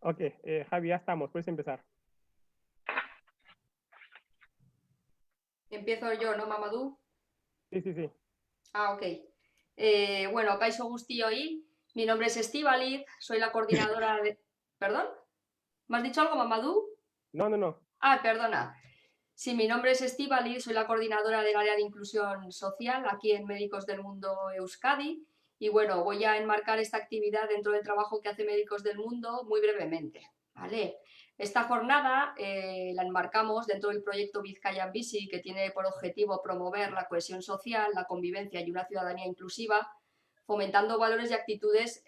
Ok, Javi, ya estamos, puedes empezar. Empiezo yo, ¿no, Mamadou? Sí, sí, sí. Ok. Bueno, Kaixo Guztioi, mi nombre es Estíbaliz, soy la coordinadora de... ¿Perdón? ¿Me has dicho algo, Mamadou? No, no, no. Ah, perdona. Sí, mi nombre es Estíbaliz, soy la coordinadora del área de inclusión social aquí en Médicos del Mundo Euskadi. Y bueno, voy a enmarcar esta actividad dentro del trabajo que hace Médicos del Mundo muy brevemente. ¿Vale? Esta jornada la enmarcamos dentro del proyecto Bizkaian Bizi, que tiene por objetivo promover la cohesión social, la convivencia y una ciudadanía inclusiva, fomentando valores y actitudes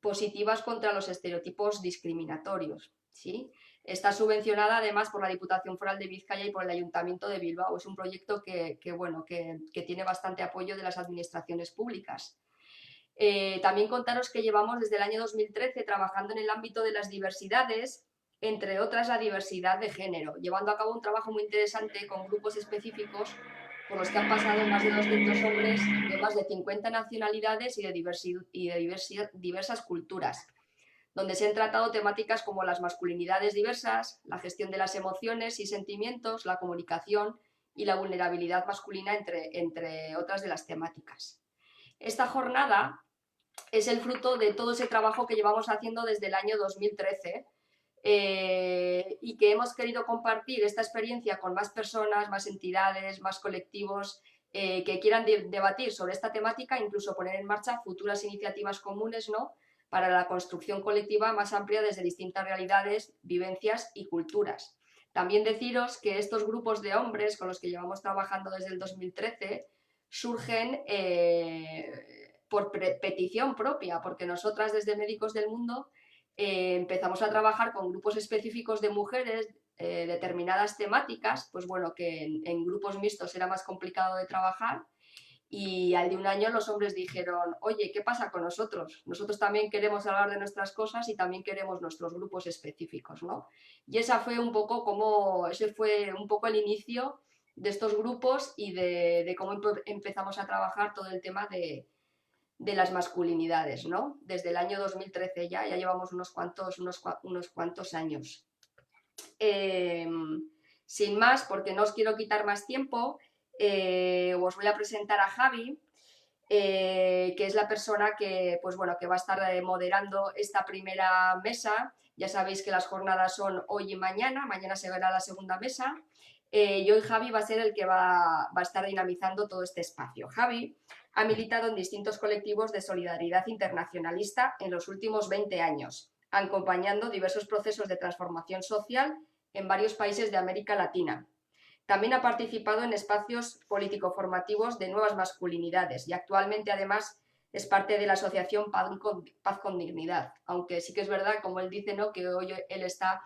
positivas contra los estereotipos discriminatorios. ¿Sí? Está subvencionada además por la Diputación Foral de Vizcaya y por el Ayuntamiento de Bilbao. Es un proyecto que tiene bastante apoyo de las administraciones públicas. También contaros que llevamos desde el año 2013 trabajando en el ámbito de las diversidades, entre otras la diversidad de género, llevando a cabo un trabajo muy interesante con grupos específicos por los que han pasado más de 200 hombres de más de 50 nacionalidades y de diversas culturas, donde se han tratado temáticas como las masculinidades diversas, la gestión de las emociones y sentimientos, la comunicación y la vulnerabilidad masculina, entre otras de las temáticas. Esta jornada es el fruto de todo ese trabajo que llevamos haciendo desde el año 2013 y que hemos querido compartir esta experiencia con más personas, más entidades, más colectivos que quieran debatir sobre esta temática, incluso poner en marcha futuras iniciativas comunes, ¿no?, para la construcción colectiva más amplia desde distintas realidades, vivencias y culturas. También deciros que estos grupos de hombres con los que llevamos trabajando desde el 2013 surgen por petición propia, porque nosotras desde Médicos del Mundo empezamos a trabajar con grupos específicos de mujeres determinadas temáticas, pues bueno, que en grupos mixtos era más complicado de trabajar, y al de un año los hombres dijeron, oye, ¿qué pasa con nosotros? Nosotros también queremos hablar de nuestras cosas y también queremos nuestros grupos específicos, ¿no? Y ese fue un poco el inicio de estos grupos y de cómo empezamos a trabajar todo el tema de las masculinidades, ¿no? Desde el año 2013 ya llevamos unos cuantos años. Eh, Sin más, porque no os quiero quitar más tiempo, os voy a presentar a Javi, que es la persona que, pues bueno, que va a estar moderando esta primera mesa. Ya sabéis que las jornadas son hoy y mañana se verá la segunda mesa. Y hoy Javi va a ser el que va a estar dinamizando todo este espacio. Javi ha militado en distintos colectivos de solidaridad internacionalista en los últimos 20 años, acompañando diversos procesos de transformación social en varios países de América Latina. También ha participado en espacios político-formativos de nuevas masculinidades y actualmente, además, es parte de la asociación Paz con Dignidad, aunque sí que es verdad, como él dice, ¿no?, que hoy él está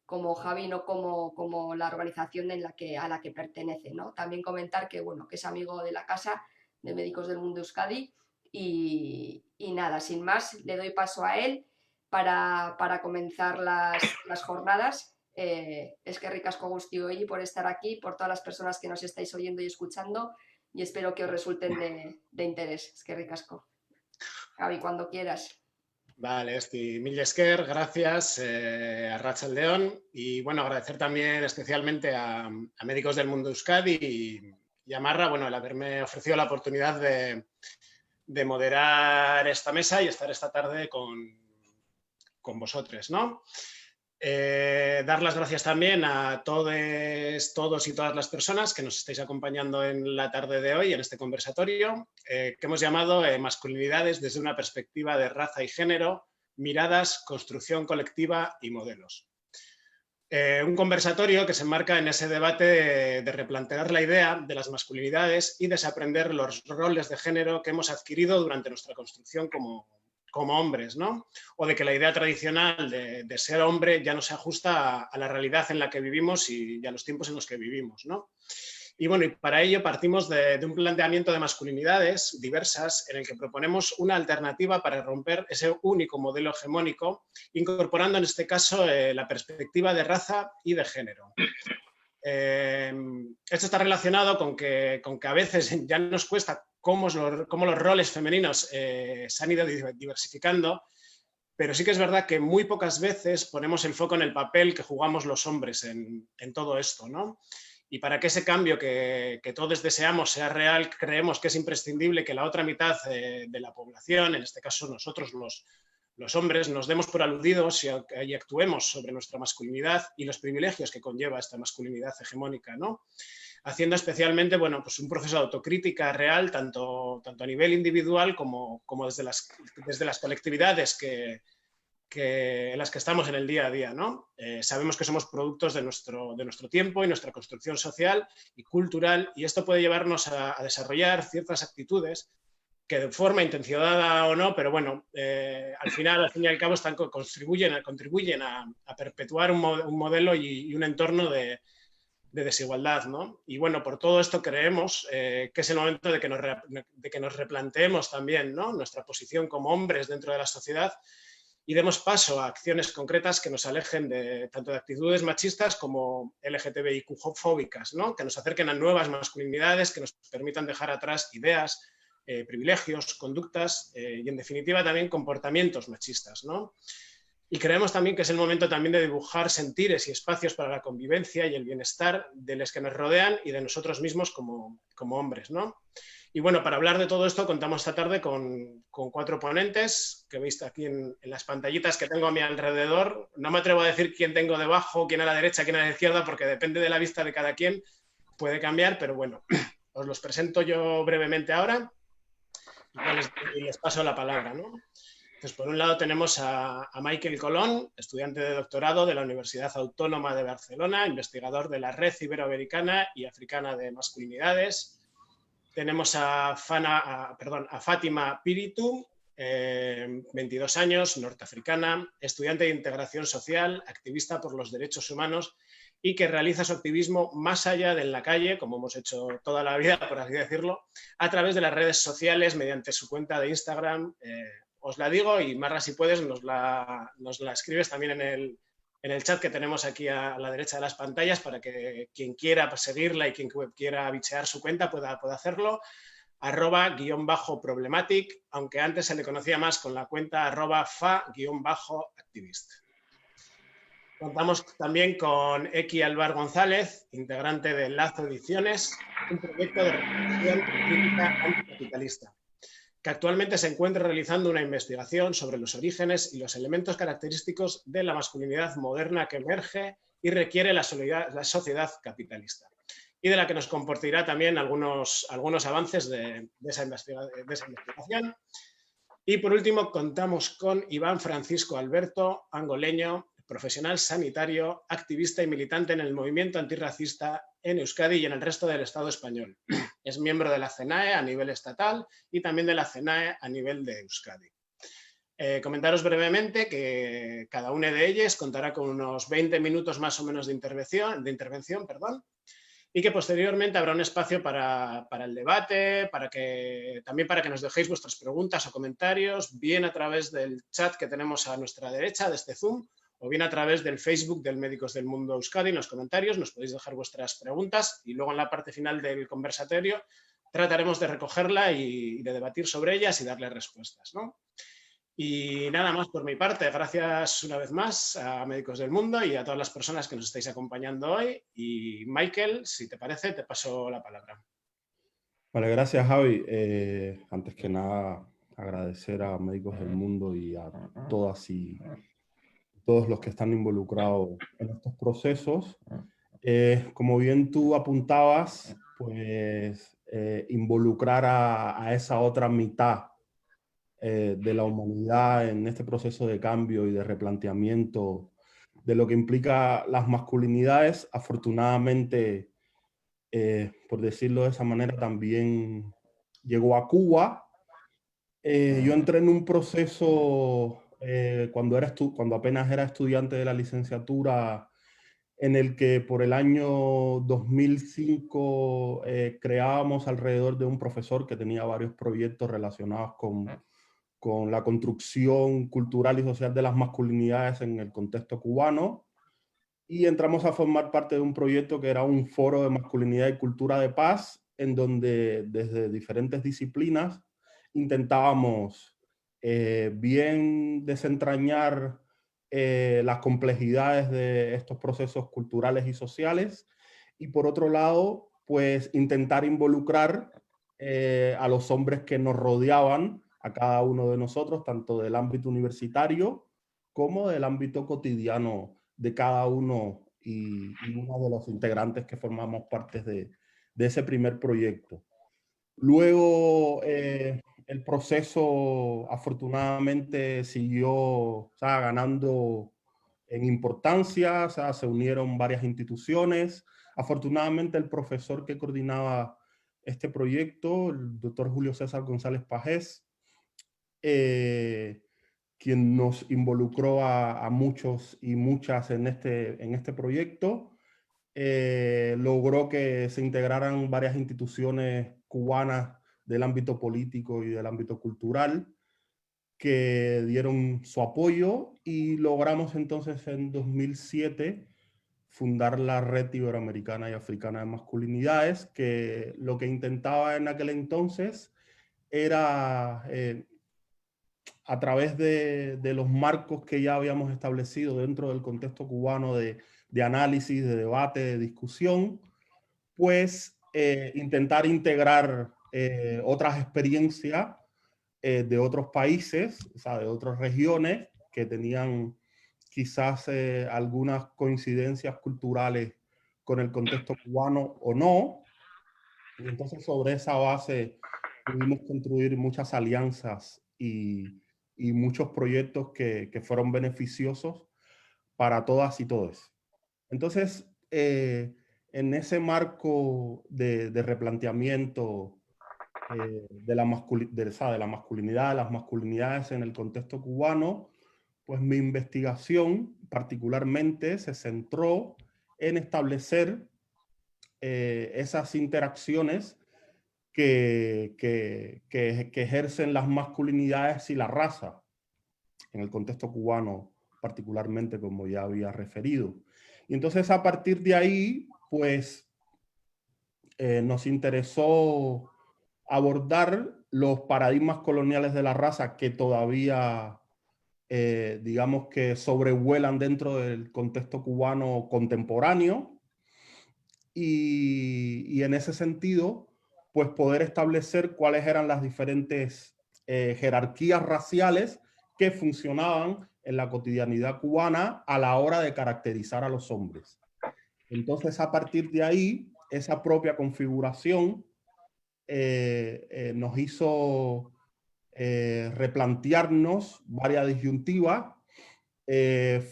como Javi, no como la organización a la que pertenece, ¿no? También comentar que, bueno, que es amigo de la casa de Médicos del Mundo Euskadi y nada, sin más, le doy paso a él para comenzar las jornadas. Es que ricasco guztioi por estar aquí, por todas las personas que nos estáis oyendo y escuchando, y espero que os resulten de interés. Es que ricasco. Javi, cuando quieras. Vale, mil esker, gracias, Arratsaldeon, y bueno, agradecer también especialmente a Médicos del Mundo Euskadi y a Marra, bueno, el haberme ofrecido la oportunidad de moderar esta mesa y estar esta tarde con vosotros, ¿no? Dar las gracias también a todos y todas las personas que nos estáis acompañando en la tarde de hoy en este conversatorio que hemos llamado Masculinidades desde una perspectiva de raza y género, miradas, construcción colectiva y modelos. Un conversatorio que se enmarca en ese debate de replantear la idea de las masculinidades y desaprender los roles de género que hemos adquirido durante nuestra construcción como hombres, ¿no? O de que la idea tradicional de ser hombre ya no se ajusta a la realidad en la que vivimos y a los tiempos en los que vivimos, ¿no? Y bueno, y para ello partimos de un planteamiento de masculinidades diversas en el que proponemos una alternativa para romper ese único modelo hegemónico, incorporando en este caso la perspectiva de raza y de género. Esto está relacionado con que a veces ya nos cuesta cómo los roles femeninos se han ido diversificando, pero sí que es verdad que muy pocas veces ponemos el foco en el papel que jugamos los hombres en todo esto, ¿no? Y para que ese cambio que todos deseamos sea real, creemos que es imprescindible que la otra mitad de la población, en este caso nosotros los hombres, nos demos por aludidos y actuemos sobre nuestra masculinidad y los privilegios que conlleva esta masculinidad hegemónica, ¿no? Haciendo especialmente, bueno, pues un proceso de autocrítica real, tanto a nivel individual como desde las colectividades en las que estamos en el día a día, ¿no? Sabemos que somos productos de nuestro tiempo y nuestra construcción social y cultural, y esto puede llevarnos a desarrollar ciertas actitudes que de forma intencionada o no, pero bueno, al fin y al cabo contribuyen a perpetuar un modelo y un entorno de desigualdad, ¿no? Y bueno, por todo esto creemos que es el momento de que nos replanteemos también, ¿no?, nuestra posición como hombres dentro de la sociedad y demos paso a acciones concretas que nos alejen tanto de actitudes machistas como LGTBIQ-fóbicas, ¿no?, que nos acerquen a nuevas masculinidades, que nos permitan dejar atrás ideas, privilegios, conductas y en definitiva también comportamientos machistas, ¿no? Y creemos también que es el momento también de dibujar sentires y espacios para la convivencia y el bienestar de los que nos rodean y de nosotros mismos como hombres, ¿no? Y bueno, para hablar de todo esto contamos esta tarde con 4 ponentes que veis aquí en las pantallitas que tengo a mi alrededor. No me atrevo a decir quién tengo debajo, quién a la derecha, quién a la izquierda, porque depende de la vista de cada quien, puede cambiar, pero bueno, os los presento yo brevemente ahora y les paso la palabra, ¿no? Pues por un lado tenemos a Michael Colón, estudiante de doctorado de la Universidad Autónoma de Barcelona, investigador de la Red Iberoamericana y Africana de Masculinidades. Tenemos a Fátima Píritu, 22 años, norteafricana, estudiante de integración social, activista por los derechos humanos y que realiza su activismo más allá de en la calle, como hemos hecho toda la vida, por así decirlo, a través de las redes sociales mediante su cuenta de Instagram. Os la digo y Marra, si puedes, nos la escribes también en el chat que tenemos aquí a la derecha de las pantallas para que quien quiera seguirla y quien quiera bichear su cuenta pueda hacerlo. @_problematic, aunque antes se le conocía más con la cuenta @fa_activist. Contamos también con Eki Alvar González, integrante de Lazo Ediciones, un proyecto de reflexión crítica anticapitalista, que actualmente se encuentra realizando una investigación sobre los orígenes y los elementos característicos de la masculinidad moderna que emerge y requiere la sociedad capitalista, y de la que nos compartirá también algunos avances de esa investigación. Y por último contamos con Iván Francisco Alberto, angoleño, profesional sanitario, activista y militante en el movimiento antirracista en Euskadi y en el resto del Estado español. Es miembro de la CENAE a nivel estatal y también de la CENAE a nivel de Euskadi. Comentaros brevemente que cada una de ellas contará con unos 20 minutos más o menos de intervención, y que posteriormente habrá un espacio para el debate, también para que nos dejéis vuestras preguntas o comentarios, bien a través del chat que tenemos a nuestra derecha de este Zoom, o bien a través del Facebook del Médicos del Mundo Euskadi. En los comentarios nos podéis dejar vuestras preguntas y luego en la parte final del conversatorio trataremos de recogerla y de debatir sobre ellas y darle respuestas, ¿no? Y nada más por mi parte. Gracias una vez más a Médicos del Mundo y a todas las personas que nos estáis acompañando hoy. Y Michael, si te parece, te paso la palabra. Vale, gracias, Javi. Antes que nada, agradecer a Médicos del Mundo y a todas y todos los que están involucrados en estos procesos. Como bien tú apuntabas, pues involucrar a esa otra mitad de la humanidad en este proceso de cambio y de replanteamiento de lo que implica las masculinidades, afortunadamente, por decirlo de esa manera, también llegó a Cuba. Yo entré en un proceso cuando apenas era estudiante de la licenciatura, en el que por el año 2005 creábamos alrededor de un profesor que tenía varios proyectos relacionados con la construcción cultural y social de las masculinidades en el contexto cubano, y entramos a formar parte de un proyecto que era un foro de masculinidad y cultura de paz, en donde desde diferentes disciplinas intentábamos bien desentrañar las complejidades de estos procesos culturales y sociales, y por otro lado, pues intentar involucrar a los hombres que nos rodeaban, a cada uno de nosotros, tanto del ámbito universitario como del ámbito cotidiano de cada uno y uno de los integrantes que formamos parte de ese primer proyecto. Luego, el proceso afortunadamente siguió, o sea, ganando en importancia, o sea, se unieron varias instituciones. Afortunadamente, el profesor que coordinaba este proyecto, el doctor Julio César González Pajés, quien nos involucró a muchos y muchas en este proyecto, logró que se integraran varias instituciones cubanas del ámbito político y del ámbito cultural que dieron su apoyo, y logramos entonces en 2007 fundar la Red Iberoamericana y Africana de Masculinidades, que lo que intentaba en aquel entonces era, a través de los marcos que ya habíamos establecido dentro del contexto cubano de análisis, de debate, de discusión, pues intentar integrar otras experiencias de otros países, o sea, de otras regiones que tenían quizás algunas coincidencias culturales con el contexto cubano o no. Y entonces sobre esa base pudimos construir muchas alianzas y muchos proyectos que fueron beneficiosos para todas y todos. Entonces, en ese marco de replanteamiento de la masculinidad, las masculinidades en el contexto cubano, pues mi investigación particularmente se centró en establecer esas interacciones que ejercen las masculinidades y la raza en el contexto cubano, particularmente, como ya había referido. Y entonces, a partir de ahí, pues nos interesó abordar los paradigmas coloniales de la raza que todavía, digamos que sobrevuelan dentro del contexto cubano contemporáneo, y en ese sentido, pues poder establecer cuáles eran las diferentes jerarquías raciales que funcionaban en la cotidianidad cubana a la hora de caracterizar a los hombres. Entonces, a partir de ahí, esa propia configuración nos hizo replantearnos varias disyuntivas,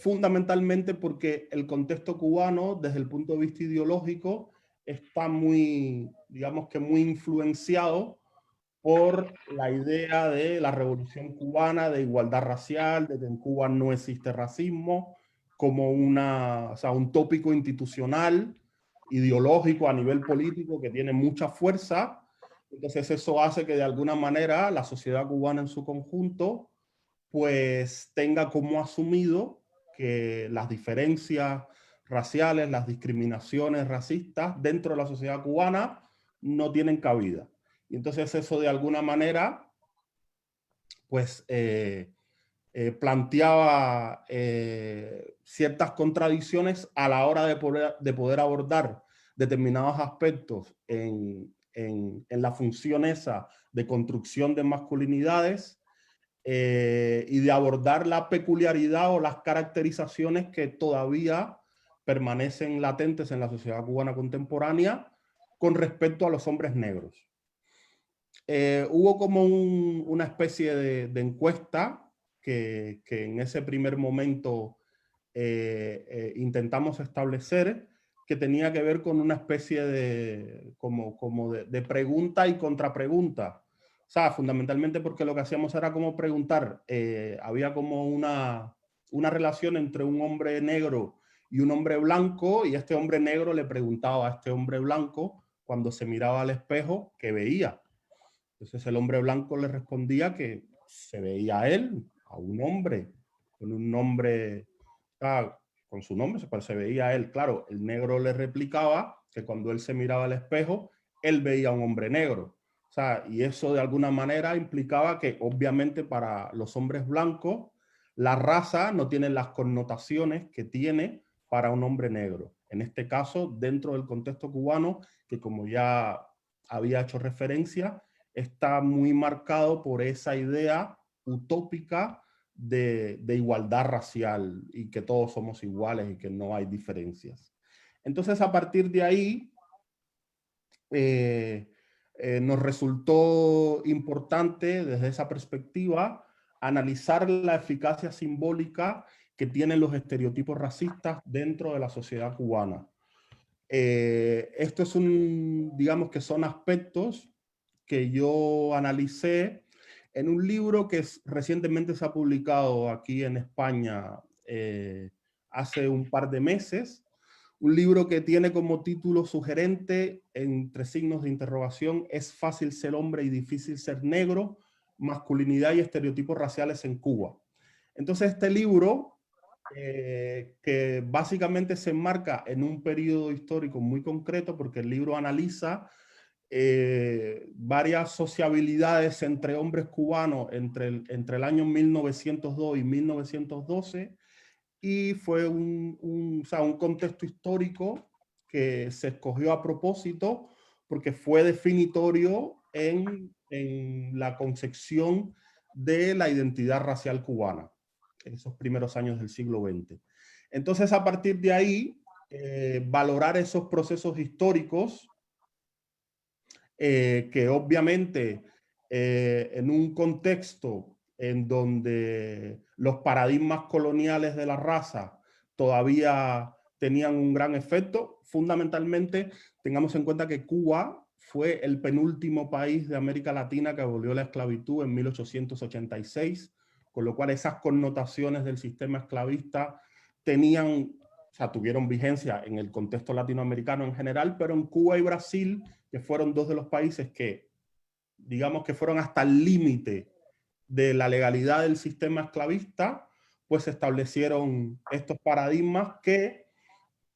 fundamentalmente porque el contexto cubano, desde el punto de vista ideológico, está muy, digamos que muy influenciado por la idea de la revolución cubana, de igualdad racial, de que en Cuba no existe racismo, como o sea, un tópico institucional, ideológico a nivel político que tiene mucha fuerza. Entonces eso hace que de alguna manera la sociedad cubana en su conjunto pues tenga como asumido que las diferencias raciales, las discriminaciones racistas dentro de la sociedad cubana no tienen cabida. Y entonces eso de alguna manera pues planteaba ciertas contradicciones a la hora de poder abordar determinados aspectos en la función esa de construcción de masculinidades, y de abordar la peculiaridad o las caracterizaciones que todavía permanecen latentes en la sociedad cubana contemporánea con respecto a los hombres negros. Hubo como una especie de encuesta que en ese primer momento intentamos establecer, que tenía que ver con una especie de, de pregunta y contrapregunta. O sea, fundamentalmente porque lo que hacíamos era como preguntar, había como una relación entre un hombre negro y un hombre blanco, y este hombre negro le preguntaba a este hombre blanco, cuando se miraba al espejo, qué veía. Entonces el hombre blanco le respondía que se veía a él, a un hombre, con un nombre, con su nombre, pero se veía a él. Claro, el negro le replicaba que cuando él se miraba al espejo, él veía a un hombre negro. O sea, y eso de alguna manera implicaba que obviamente para los hombres blancos la raza no tiene las connotaciones que tiene para un hombre negro. En este caso, dentro del contexto cubano, que como ya había hecho referencia, está muy marcado por esa idea utópica de igualdad racial y que todos somos iguales y que no hay diferencias. Entonces, a partir de ahí, nos resultó importante desde esa perspectiva analizar la eficacia simbólica que tienen los estereotipos racistas dentro de la sociedad cubana. Esto es digamos que son aspectos que yo analicé en un libro que recientemente se ha publicado aquí en España hace un par de meses. Un libro que tiene como título sugerente, entre signos de interrogación, ¿es fácil ser hombre y difícil ser negro? Masculinidad y estereotipos raciales en Cuba. Entonces este libro, que básicamente se enmarca en un periodo histórico muy concreto, porque el libro analiza varias sociabilidades entre hombres cubanos entre el año 1902 y 1912, y fue o sea, un contexto histórico que se escogió a propósito porque fue definitorio en la concepción de la identidad racial cubana en esos primeros años del siglo XX. Entonces, a partir de ahí, valorar esos procesos históricos que obviamente en un contexto en donde los paradigmas coloniales de la raza todavía tenían un gran efecto, fundamentalmente tengamos en cuenta que Cuba fue el penúltimo país de América Latina que abolió la esclavitud en 1886, con lo cual esas connotaciones del sistema esclavista tuvieron vigencia en el contexto latinoamericano en general, pero en Cuba y Brasil, que fueron dos de los países que, digamos que fueron hasta el límite de la legalidad del sistema esclavista, pues se establecieron estos paradigmas que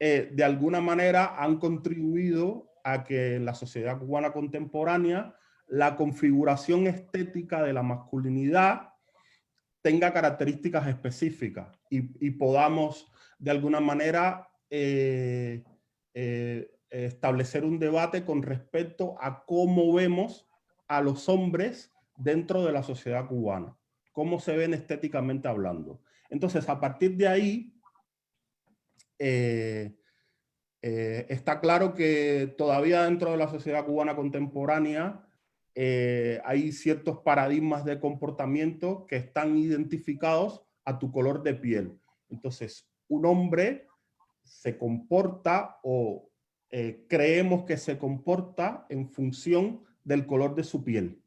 de alguna manera han contribuido a que en la sociedad cubana contemporánea la configuración estética de la masculinidad tenga características específicas y podamos de alguna manera establecer un debate con respecto a cómo vemos a los hombres dentro de la sociedad cubana, cómo se ven estéticamente hablando. Entonces, a partir de ahí, está claro que todavía dentro de la sociedad cubana contemporánea hay ciertos paradigmas de comportamiento que están identificados a tu color de piel. Entonces, un hombre se comporta o creemos que se comporta en función del color de su piel.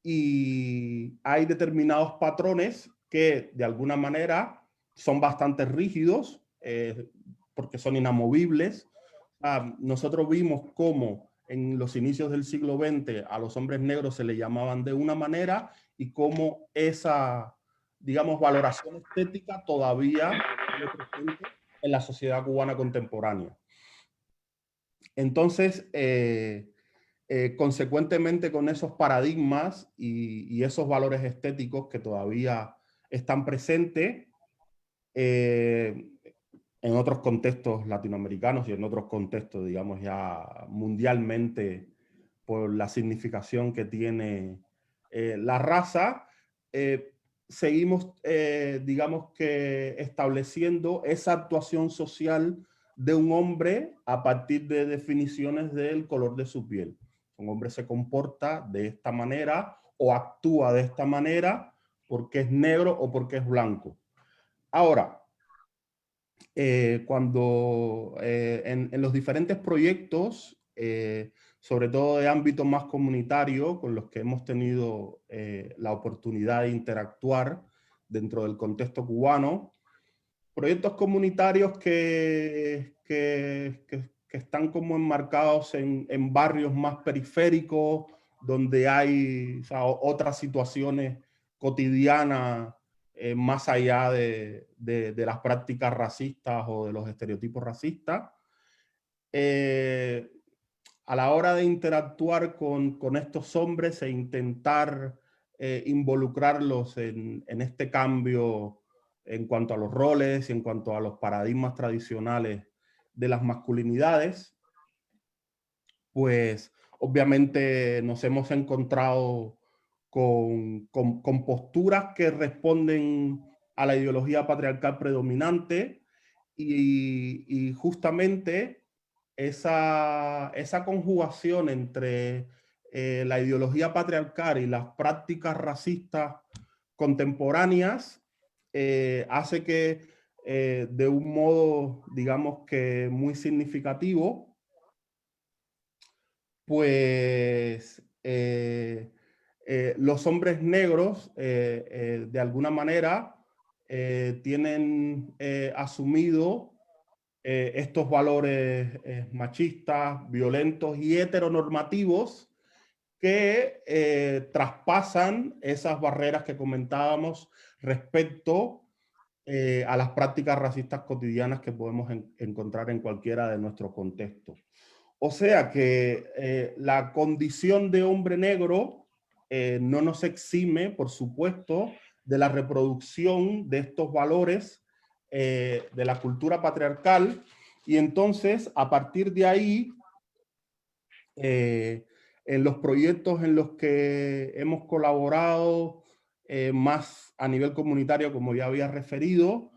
Y hay determinados patrones que de alguna manera son bastante rígidos porque son inamovibles. Nosotros vimos cómo en los inicios del siglo XX a los hombres negros se les llamaban de una manera y cómo esa, digamos, valoración estética todavía es presente en la sociedad cubana contemporánea. Entonces, consecuentemente con esos paradigmas y esos valores estéticos que todavía están presentes en otros contextos latinoamericanos y en otros contextos, digamos, ya mundialmente, por la significación que tiene la raza, seguimos, digamos que estableciendo esa actuación social de un hombre a partir de definiciones del color de su piel. Un hombre se comporta de esta manera o actúa de esta manera porque es negro o porque es blanco. Ahora, cuando en los diferentes proyectos, sobre todo de ámbito más comunitario, con los que hemos tenido la oportunidad de interactuar dentro del contexto cubano, proyectos comunitarios que están como enmarcados en barrios más periféricos, donde hay, o sea, otras situaciones cotidianas más allá de las prácticas racistas o de los estereotipos racistas. a la hora de interactuar con estos hombres e intentar involucrarlos en este cambio en cuanto a los roles y en cuanto a los paradigmas tradicionales de las masculinidades, pues obviamente nos hemos encontrado con posturas que responden a la ideología patriarcal predominante y justamente esa conjugación entre la ideología patriarcal y las prácticas racistas contemporáneas hace que de un modo, digamos que muy significativo, pues los hombres negros de alguna manera tienen asumido estos valores machistas, violentos y heteronormativos que traspasan esas barreras que comentábamos respecto a las prácticas racistas cotidianas que podemos encontrar en cualquiera de nuestros contextos. O sea que la condición de hombre negro no nos exime, por supuesto, de la reproducción de estos valores de la cultura patriarcal, y entonces a partir de ahí en los proyectos en los que hemos colaborado más a nivel comunitario, como ya había referido,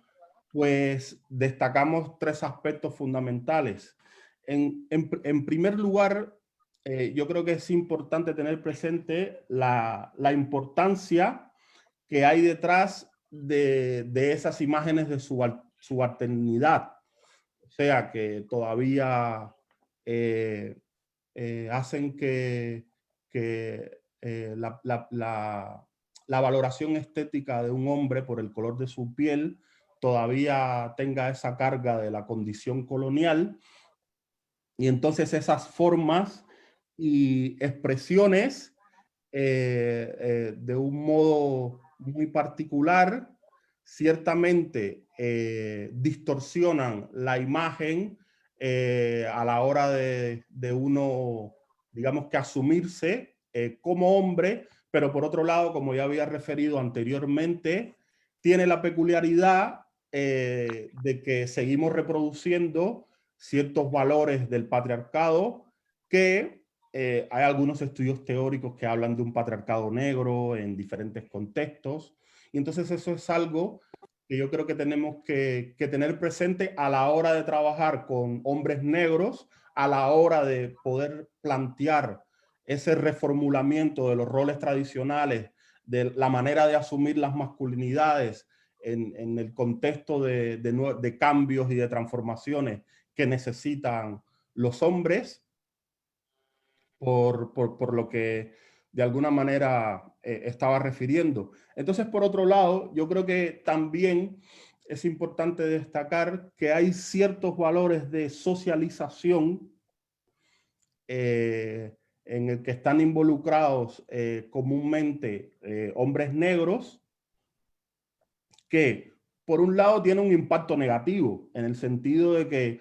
pues destacamos tres aspectos fundamentales. En primer lugar, yo creo que es importante tener presente la importancia que hay detrás de esas imágenes de subalternidad. O sea, que todavía hacen que la valoración estética de un hombre por el color de su piel todavía tenga esa carga de la condición colonial, y entonces esas formas y expresiones de un modo muy particular ciertamente distorsionan la imagen a la hora de uno, digamos que asumirse como hombre, pero por otro lado, como ya había referido anteriormente, tiene la peculiaridad de que seguimos reproduciendo ciertos valores del patriarcado que hay algunos estudios teóricos que hablan de un patriarcado negro en diferentes contextos, y entonces eso es algo que yo creo que tenemos que tener presente a la hora de trabajar con hombres negros, a la hora de poder plantear ese reformulamiento de los roles tradicionales, de la manera de asumir las masculinidades en el contexto de cambios y de transformaciones que necesitan los hombres, por lo que de alguna manera estaba refiriendo. Entonces, por otro lado, yo creo que también es importante destacar que hay ciertos valores de socialización en el que están involucrados comúnmente hombres negros, que por un lado tiene un impacto negativo, en el sentido de que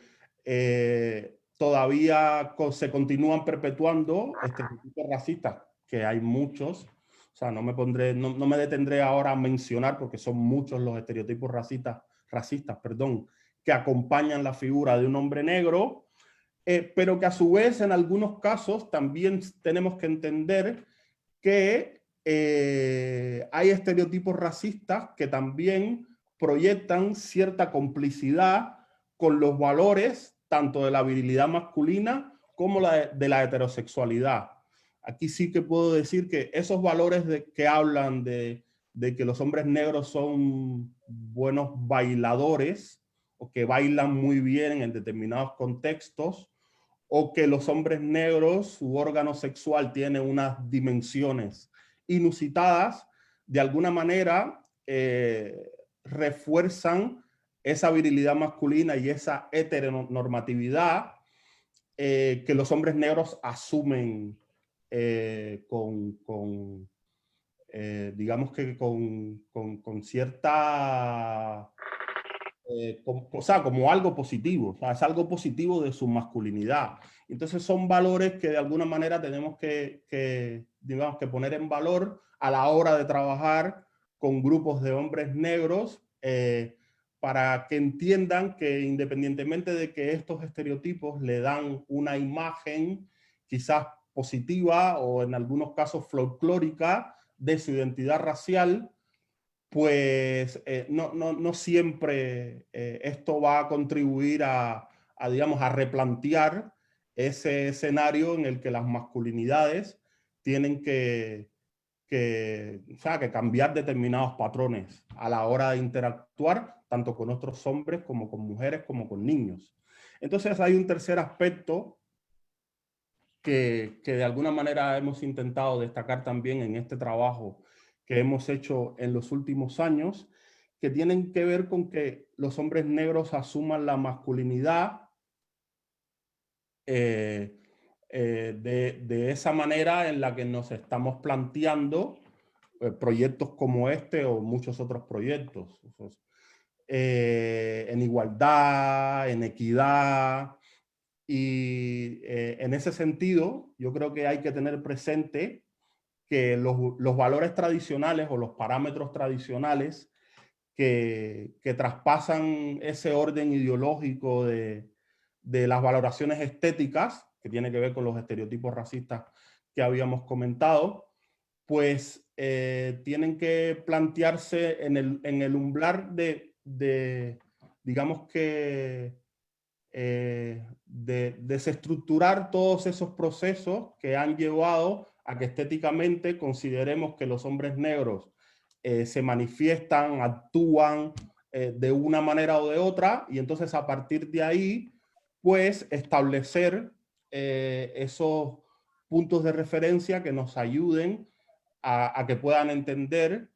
todavía se continúan perpetuando estereotipos racistas, que hay muchos. O sea, no me detendré ahora a mencionar, porque son muchos los estereotipos racistas, que acompañan la figura de un hombre negro, pero que a su vez en algunos casos también tenemos que entender que hay estereotipos racistas que también proyectan cierta complicidad con los valores tanto de la virilidad masculina como de la heterosexualidad. Aquí sí que puedo decir que esos valores que hablan de que los hombres negros son buenos bailadores o que bailan muy bien en determinados contextos, o que los hombres negros, su órgano sexual tiene unas dimensiones inusitadas, de alguna manera refuerzan esa virilidad masculina y esa heteronormatividad que los hombres negros asumen digamos que con cierta o sea, como algo positivo, o sea, es algo positivo de su masculinidad. Entonces son valores que de alguna manera tenemos digamos, que poner en valor a la hora de trabajar con grupos de hombres negros, para que entiendan que independientemente de que estos estereotipos le dan una imagen quizás positiva o en algunos casos folclórica de su identidad racial, pues no siempre esto va a contribuir digamos, a replantear ese escenario en el que las masculinidades tienen o sea, que cambiar determinados patrones a la hora de interactuar, tanto con otros hombres como con mujeres, como con niños. Entonces hay un tercer aspecto que de alguna manera hemos intentado destacar también en este trabajo que hemos hecho en los últimos años, que tienen que ver con que los hombres negros asuman la masculinidad de esa manera en la que nos estamos planteando proyectos como este o muchos otros proyectos. En igualdad, en equidad. Y en ese sentido, yo creo que hay que tener presente que los valores tradicionales o los parámetros tradicionales que traspasan ese orden ideológico de las valoraciones estéticas, que tiene que ver con los estereotipos racistas que habíamos comentado, pues tienen que plantearse en el umbral digamos que, de desestructurar todos esos procesos que han llevado a que estéticamente consideremos que los hombres negros se manifiestan, actúan de una manera o de otra, y entonces a partir de ahí, pues establecer esos puntos de referencia que nos ayuden a que puedan entender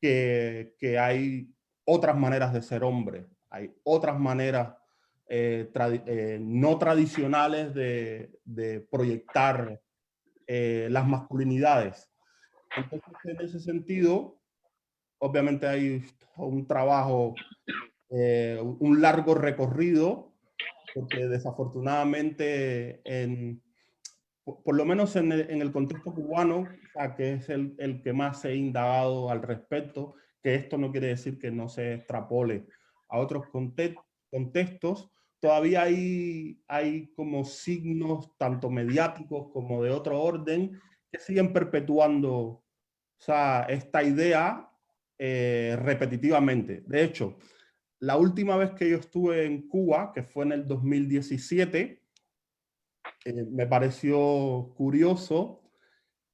que hay otras maneras de ser hombre, hay otras maneras no tradicionales de proyectar las masculinidades. Entonces, en ese sentido, obviamente hay un trabajo, un largo recorrido, porque desafortunadamente, por lo menos en el contexto cubano, o sea, que es el que más se ha indagado al respecto, que esto no quiere decir que no se extrapole a otros contextos, todavía hay como signos tanto mediáticos como de otro orden que siguen perpetuando, o sea, esta idea repetitivamente. De hecho, la última vez que yo estuve en Cuba, que fue en el 2017, me pareció curioso.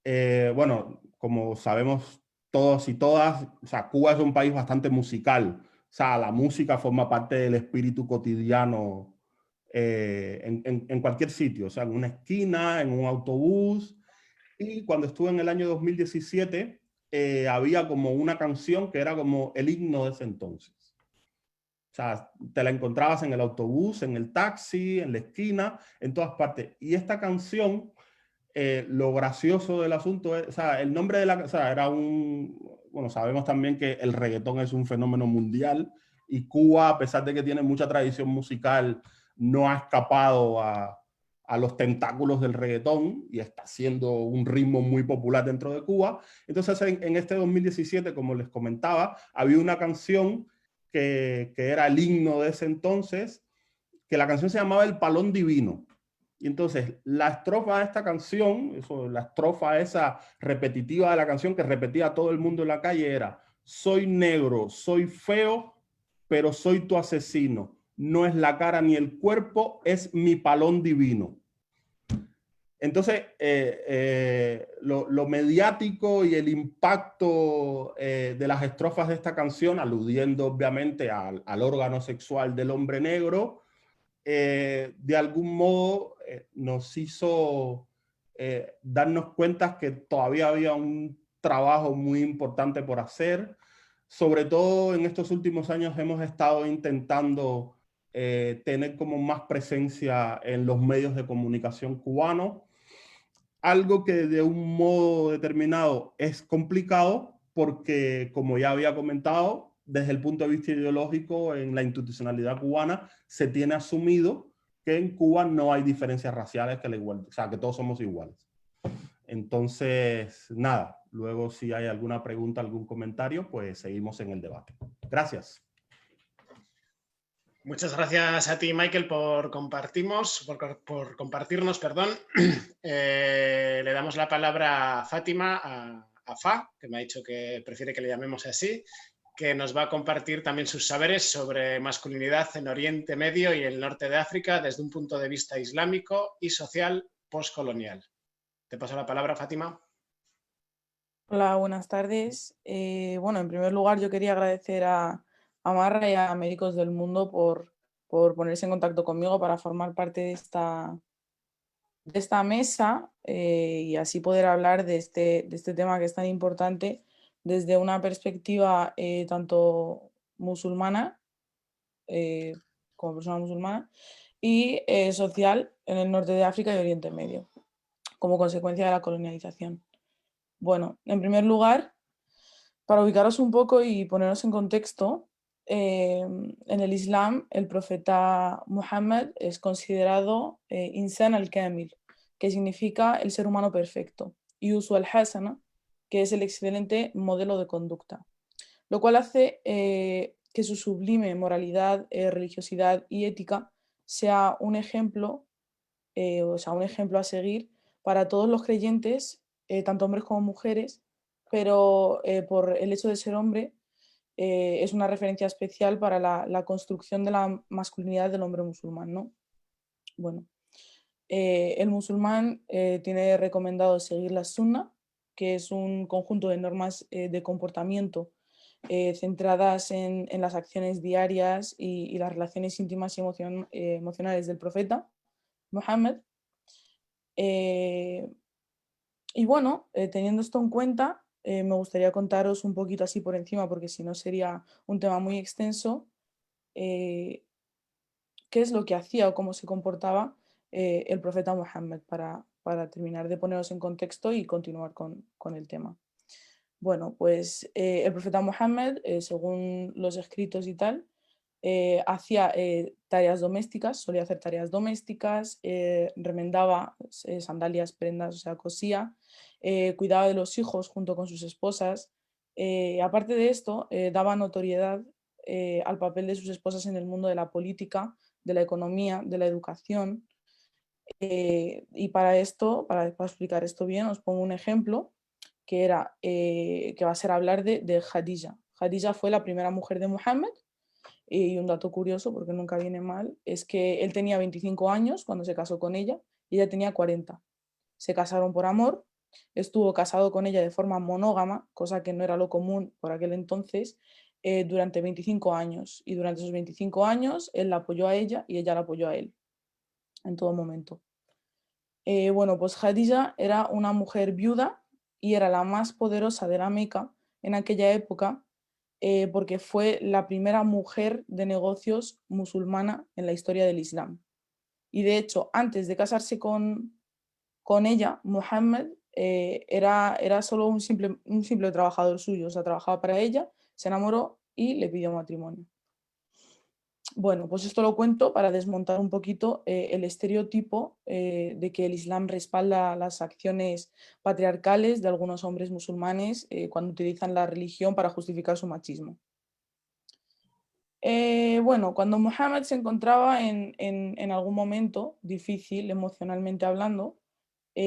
Bueno, como sabemos todos y todas, o sea, Cuba es un país bastante musical. O sea, la música forma parte del espíritu cotidiano en cualquier sitio, o sea, en una esquina, en un autobús. Y cuando estuve en el año 2017, había como una canción que era como el himno de ese entonces. O sea, te la encontrabas en el autobús, en el taxi, en la esquina, en todas partes. Y esta canción, lo gracioso del asunto es, o sea, el nombre de o sea, era bueno, sabemos también que el reggaetón es un fenómeno mundial y Cuba, a pesar de que tiene mucha tradición musical, no ha escapado a los tentáculos del reggaetón y está siendo un ritmo muy popular dentro de Cuba. Entonces, en este 2017, como les comentaba, había una canción que era el himno de ese entonces, que la canción se llamaba El Palón Divino. Y entonces la estrofa de esta canción, la estrofa esa repetitiva de la canción que repetía todo el mundo en la calle era: soy negro, soy feo, pero soy tu asesino. No es la cara ni el cuerpo, es mi palón divino. Entonces, lo mediático y el impacto de las estrofas de esta canción, aludiendo obviamente al órgano sexual del hombre negro, de algún modo nos hizo darnos cuenta que todavía había un trabajo muy importante por hacer. Sobre todo en estos últimos años hemos estado intentando tener como más presencia en los medios de comunicación cubanos, algo que de un modo determinado es complicado porque, como ya había comentado, desde el punto de vista ideológico, en la institucionalidad cubana, se tiene asumido que en Cuba no hay diferencias raciales, que la igualdad, o sea, que todos somos iguales. Entonces, nada, luego si hay alguna pregunta, algún comentario, pues seguimos en el debate. Gracias. Muchas gracias a ti, Michael, por compartirnos. Le damos la palabra a Fátima, a Fa, que me ha dicho que prefiere que le llamemos así, que nos va a compartir también sus saberes sobre masculinidad en Oriente Medio y el norte de África desde un punto de vista islámico y social postcolonial. Te paso la palabra, Fátima. Hola, buenas tardes. Bueno, en primer lugar yo quería agradecer a Marra y a Médicos del Mundo por ponerse en contacto conmigo para formar parte de esta mesa y así poder hablar de este tema que es tan importante desde una perspectiva tanto musulmana, como persona musulmana, y social en el norte de África y Oriente Medio, como consecuencia de la colonialización. Bueno, en primer lugar, para ubicaros un poco y poneros en contexto, en el Islam el profeta Muhammad es considerado Insan al-Kamil, que significa el ser humano perfecto, y Uswa al-Hasana, que es el excelente modelo de conducta, lo cual hace que su sublime moralidad, religiosidad y ética sea un ejemplo, un ejemplo a seguir para todos los creyentes, tanto hombres como mujeres, pero por el hecho de ser hombre es una referencia especial para la construcción de la masculinidad del hombre musulmán, ¿no? Bueno, el musulmán tiene recomendado seguir la sunna, que es un conjunto de normas de comportamiento centradas en las acciones diarias y las relaciones íntimas y emocionales del profeta Muhammad. Y bueno, teniendo esto en cuenta, me gustaría contaros un poquito así por encima, porque si no sería un tema muy extenso, qué es lo que hacía o cómo se comportaba el profeta Muhammad para terminar de poneros en contexto y continuar con el tema. Bueno, pues el profeta Muhammad, según los escritos y tal, hacía tareas domésticas, solía hacer tareas domésticas, remendaba sandalias, prendas, o sea, cosía, cuidaba de los hijos junto con sus esposas. Aparte de esto, daba notoriedad al papel de sus esposas en el mundo de la política, de la economía, de la educación. Y para esto, para explicar esto bien, os pongo un ejemplo que va a ser hablar de Khadija. Khadija fue la primera mujer de Muhammad. Y un dato curioso, porque nunca viene mal, es que él tenía 25 años cuando se casó con ella y ella tenía 40. Se casaron por amor, estuvo casado con ella de forma monógama, cosa que no era lo común por aquel entonces, durante 25 años. Y durante esos 25 años él la apoyó a ella y ella la apoyó a él en todo momento. Bueno, pues Khadija era una mujer viuda y era la más poderosa de la Meca en aquella época, porque fue la primera mujer de negocios musulmana en la historia del Islam. Y de hecho, antes de casarse con ella, Muhammad era solo un simple trabajador suyo, o sea, trabajaba para ella, se enamoró y le pidió matrimonio. Bueno, pues esto lo cuento para desmontar un poquito el estereotipo de que el Islam respalda las acciones patriarcales de algunos hombres musulmanes cuando utilizan la religión para justificar su machismo. Bueno, cuando Muhammad se encontraba en algún momento difícil emocionalmente hablando,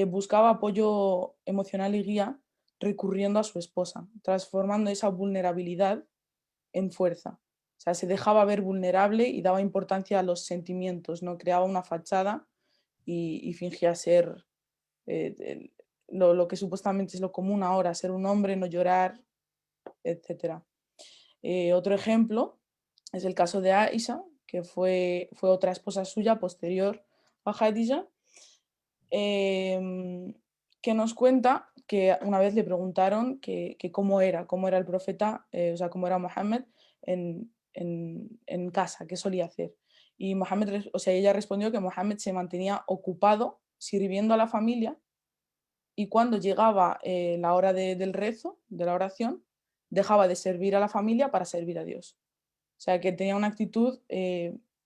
buscaba apoyo emocional y guía recurriendo a su esposa, transformando esa vulnerabilidad en fuerza. O sea, se dejaba ver vulnerable y daba importancia a los sentimientos, ¿no? Creaba una fachada y fingía ser lo que supuestamente es lo común ahora, ser un hombre, no llorar, etc. Otro ejemplo es el caso de Aisha, que fue otra esposa suya posterior a Khadija, que nos cuenta que una vez le preguntaron que cómo era el profeta, o sea, cómo era Muhammad en casa, qué solía hacer. Y ella respondió que Muhammad se mantenía ocupado sirviendo a la familia y cuando llegaba la hora del rezo, de la oración, dejaba de servir a la familia para servir a Dios. O sea, que tenía una actitud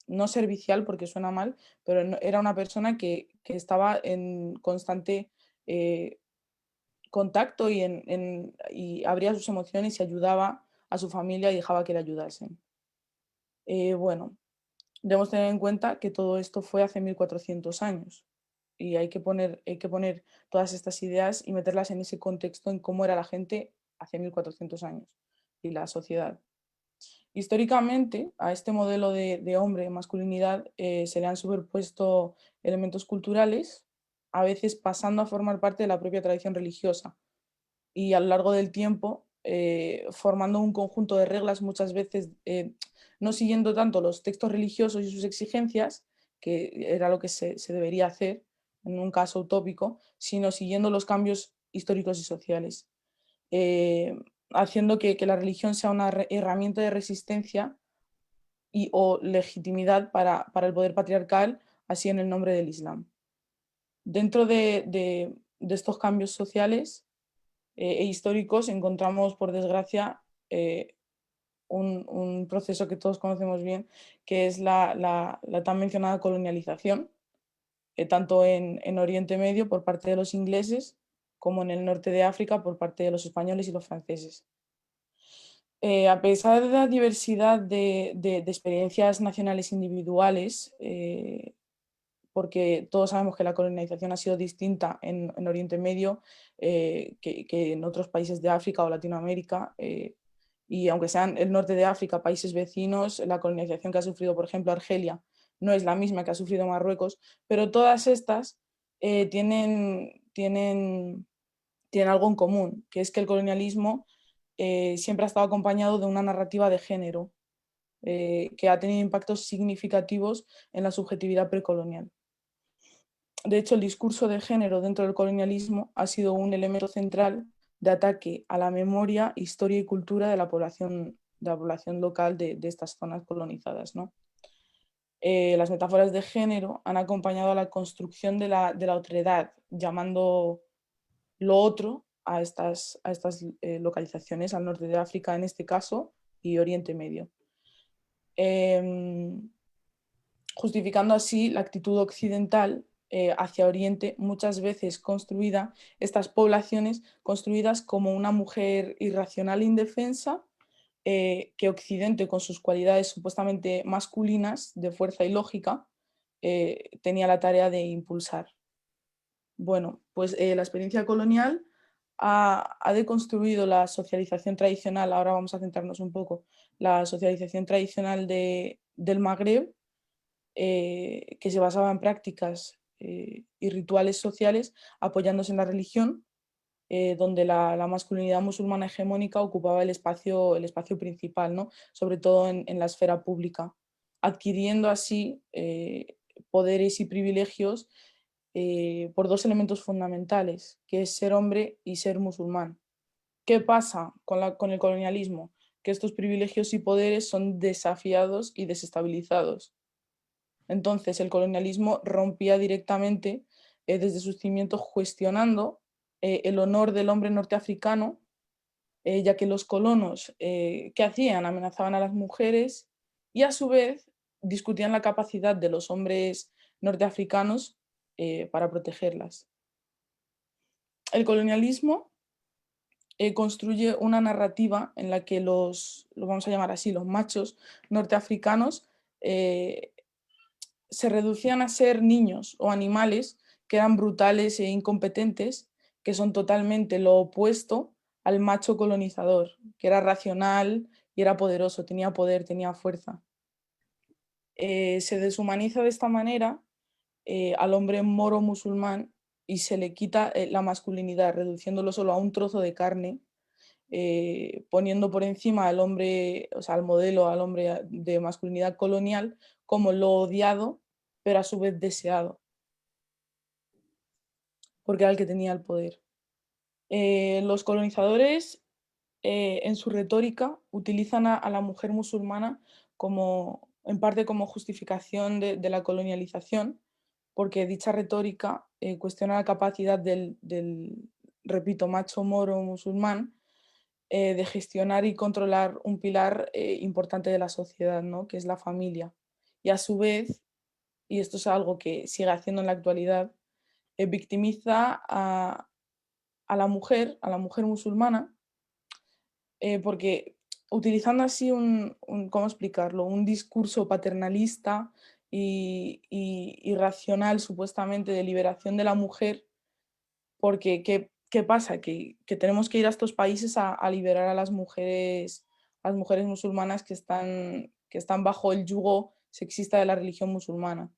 no servicial, porque suena mal, pero era una persona que estaba en constante contacto y abría sus emociones y ayudaba a su familia y dejaba que le ayudasen. Bueno, debemos tener en cuenta que todo esto fue hace 1400 años y hay que poner todas estas ideas y meterlas en ese contexto, en cómo era la gente hace 1400 años y la sociedad. Históricamente, a este modelo de hombre, masculinidad, se le han superpuesto elementos culturales, a veces pasando a formar parte de la propia tradición religiosa y a lo largo del tiempo formando un conjunto de reglas, muchas veces no siguiendo tanto los textos religiosos y sus exigencias, que era lo que se debería hacer en un caso utópico, sino siguiendo los cambios históricos y sociales. Haciendo que la religión sea una herramienta de resistencia o legitimidad para el poder patriarcal, así en el nombre del Islam. Dentro de estos cambios sociales e históricos encontramos, por desgracia, un proceso que todos conocemos bien, que es la tan mencionada colonialización, tanto en Oriente Medio por parte de los ingleses como en el norte de África por parte de los españoles y los franceses. A pesar de la diversidad de experiencias nacionales individuales, porque todos sabemos que la colonización ha sido distinta en Oriente Medio que en otros países de África o Latinoamérica, y aunque sean el norte de África, países vecinos, la colonización que ha sufrido, por ejemplo, Argelia, no es la misma que ha sufrido Marruecos, pero todas estas tienen algo en común, que es que el colonialismo siempre ha estado acompañado de una narrativa de género que ha tenido impactos significativos en la subjetividad precolonial. De hecho, el discurso de género dentro del colonialismo ha sido un elemento central de ataque a la memoria, historia y cultura de la población local de estas zonas colonizadas, ¿no? Las metáforas de género han acompañado a la construcción de la otredad, llamando lo otro a estas localizaciones, al norte de África en este caso, y Oriente Medio. Justificando así la actitud occidental hacia Oriente, muchas veces construida, estas poblaciones construidas como una mujer irracional e indefensa, que Occidente, con sus cualidades supuestamente masculinas de fuerza y lógica, tenía la tarea de impulsar. Bueno, pues la experiencia colonial ha deconstruido la socialización tradicional, ahora vamos a centrarnos un poco, la socialización tradicional del Magreb, que se basaba en prácticas y rituales sociales apoyándose en la religión, donde la masculinidad musulmana hegemónica ocupaba el espacio principal, ¿no? Sobre todo en la esfera pública, adquiriendo así poderes y privilegios por dos elementos fundamentales, que es ser hombre y ser musulmán. ¿Qué pasa con el colonialismo? Que estos privilegios y poderes son desafiados y desestabilizados. Entonces el colonialismo rompía directamente desde sus cimientos cuestionando el honor del hombre norteafricano, ya que los colonos, ¿qué hacían? Amenazaban a las mujeres y a su vez discutían la capacidad de los hombres norteafricanos para protegerlas. El colonialismo construye una narrativa en la que los vamos a llamar así, los machos norteafricanos se reducían a ser niños o animales que eran brutales e incompetentes, que son totalmente lo opuesto al macho colonizador, que era racional y era poderoso, tenía poder, tenía fuerza. Se deshumaniza de esta manera al hombre moro musulmán y se le quita la masculinidad, reduciéndolo solo a un trozo de carne, poniendo por encima al hombre, o sea, al modelo, al hombre de masculinidad colonial, como lo odiado, pero a su vez deseado, porque era el que tenía el poder. Los colonizadores, en su retórica, utilizan a la mujer musulmana en parte como justificación de la colonialización, porque dicha retórica cuestiona la capacidad del, repito, macho moro musulmán de gestionar y controlar un pilar importante de la sociedad, ¿no? Que es la familia. Y a su vez, y esto es algo que sigue haciendo en la actualidad, victimiza a la mujer musulmana, porque utilizando así ¿cómo explicarlo? Un discurso paternalista y irracional, supuestamente, de liberación de la mujer, porque ¿qué pasa? Que tenemos que ir a estos países a liberar a las mujeres musulmanas que están bajo el yugo sexista de la religión musulmana.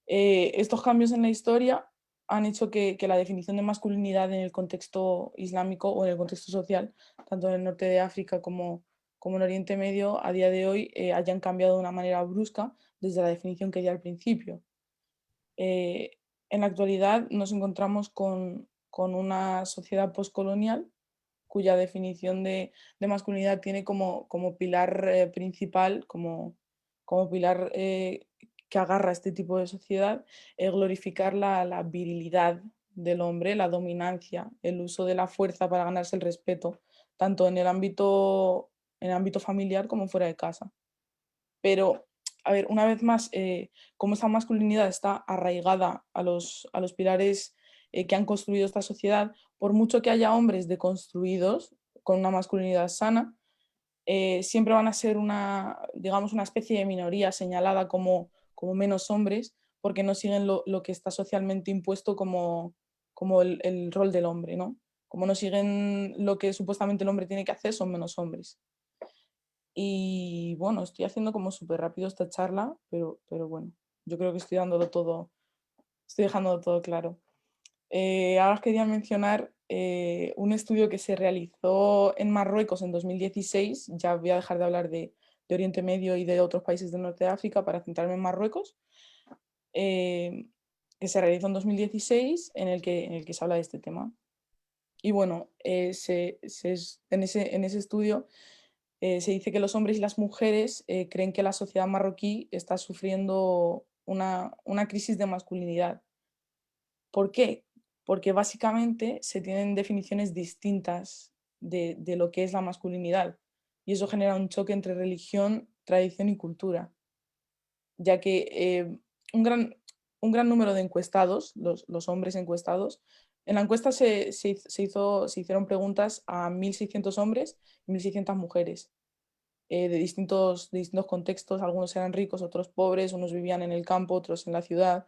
Estos cambios en la historia han hecho que la definición de masculinidad en el contexto islámico o en el contexto social, tanto en el norte de África como en Oriente Medio, a día de hoy hayan cambiado de una manera brusca desde la definición que di al principio. En la actualidad nos encontramos con una sociedad postcolonial cuya definición de masculinidad tiene como pilar principal, como pilar que agarra este tipo de sociedad, glorificar la virilidad del hombre, la dominancia, el uso de la fuerza para ganarse el respeto, tanto en el ámbito familiar como fuera de casa. Pero, a ver, una vez más, como esta masculinidad está arraigada a los pilares que han construido esta sociedad, por mucho que haya hombres deconstruidos con una masculinidad sana, siempre van a ser digamos, una especie de minoría señalada como menos hombres, porque no siguen lo que está socialmente impuesto como el rol del hombre, ¿no? Como no siguen lo que supuestamente el hombre tiene que hacer, son menos hombres. Y bueno, estoy haciendo como súper rápido esta charla, pero bueno, yo creo que estoy dejándolo todo claro. Ahora os quería mencionar un estudio que se realizó en Marruecos en 2016. Ya voy a dejar de hablar de Oriente Medio y de otros países del norte de África para centrarme en Marruecos, que se realizó en 2016 en el que se habla de este tema. Y bueno, en ese estudio se dice que los hombres y las mujeres creen que la sociedad marroquí está sufriendo una crisis de masculinidad. ¿Por qué? Porque básicamente se tienen definiciones distintas de lo que es la masculinidad y eso genera un choque entre religión, tradición y cultura, ya que un gran número de encuestados, los hombres encuestados, en la encuesta se hicieron preguntas a 1.600 hombres y 1.600 mujeres de distintos contextos. Algunos eran ricos, otros pobres, unos vivían en el campo, otros en la ciudad,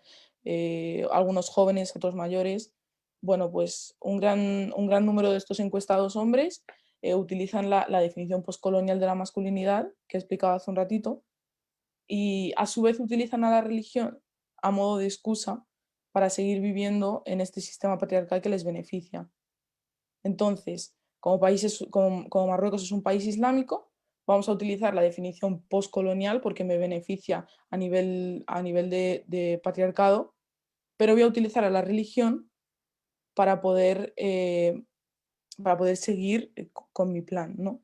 algunos jóvenes, otros mayores. Bueno, pues un gran número de estos encuestados hombres utilizan la definición postcolonial de la masculinidad que he explicado hace un ratito y a su vez utilizan a la religión a modo de excusa para seguir viviendo en este sistema patriarcal que les beneficia. Entonces, como Marruecos es un país islámico, vamos a utilizar la definición postcolonial porque me beneficia a nivel de patriarcado, pero voy a utilizar a la religión para poder seguir con mi plan, ¿no?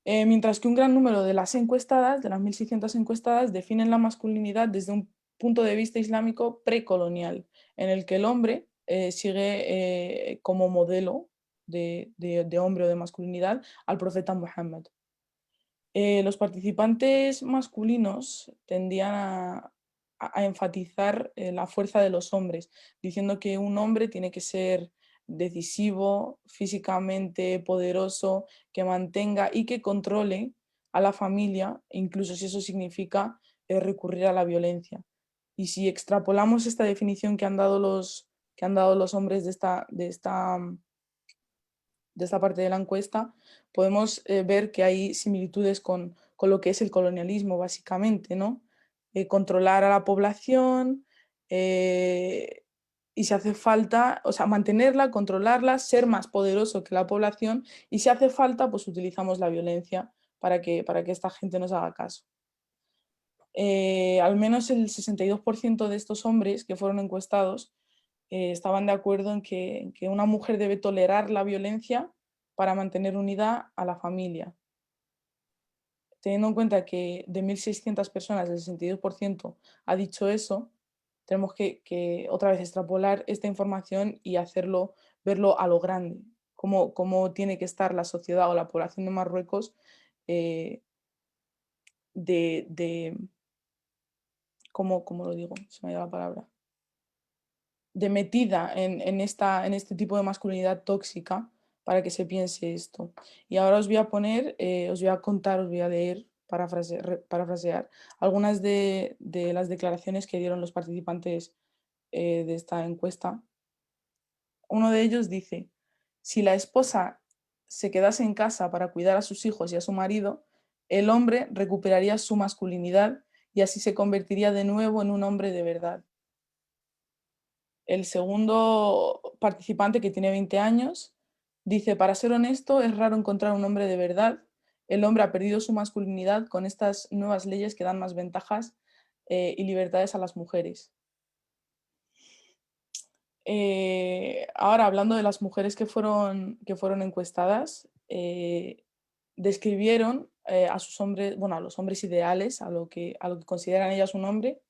Mientras que un gran número de las encuestadas, de las 1.600 encuestadas, definen la masculinidad desde un punto de vista islámico precolonial, en el que el hombre sigue como modelo de hombre o de masculinidad al profeta Muhammad. Los participantes masculinos tendían a enfatizar la fuerza de los hombres, diciendo que un hombre tiene que ser decisivo, físicamente poderoso, que mantenga y que controle a la familia, incluso si eso significa recurrir a la violencia. Y si extrapolamos esta definición que han dado los hombres de esta parte de la encuesta, podemos ver que hay similitudes con lo que es el colonialismo, básicamente, ¿no? Controlar a la población y si hace falta, o sea, mantenerla, controlarla, ser más poderoso que la población y si hace falta, pues utilizamos la violencia para que esta gente nos haga caso. Al menos el 62% de estos hombres que fueron encuestados estaban de acuerdo en que una mujer debe tolerar la violencia para mantener unida a la familia. Teniendo en cuenta que de 1.600 personas el 62% ha dicho eso, tenemos que otra vez extrapolar esta información y verlo a lo grande, cómo tiene que estar la sociedad o la población de Marruecos ¿cómo lo digo? Se me ha ido la palabra. De metida en este tipo de masculinidad tóxica para que se piense esto. Y ahora os voy a poner, os voy a contar, os voy a leer, parafrasear algunas de las declaraciones que dieron los participantes de esta encuesta. Uno de ellos dice: si la esposa se quedase en casa para cuidar a sus hijos y a su marido, el hombre recuperaría su masculinidad y así se convertiría de nuevo en un hombre de verdad. El segundo participante, que tiene 20 años, dice: para ser honesto, es raro encontrar un hombre de verdad. El hombre ha perdido su masculinidad con estas nuevas leyes que dan más ventajas y libertades a las mujeres. Ahora, hablando de las mujeres que fueron encuestadas, describieron a sus hombres, bueno, a los hombres ideales, a lo que consideran ellas un hombre,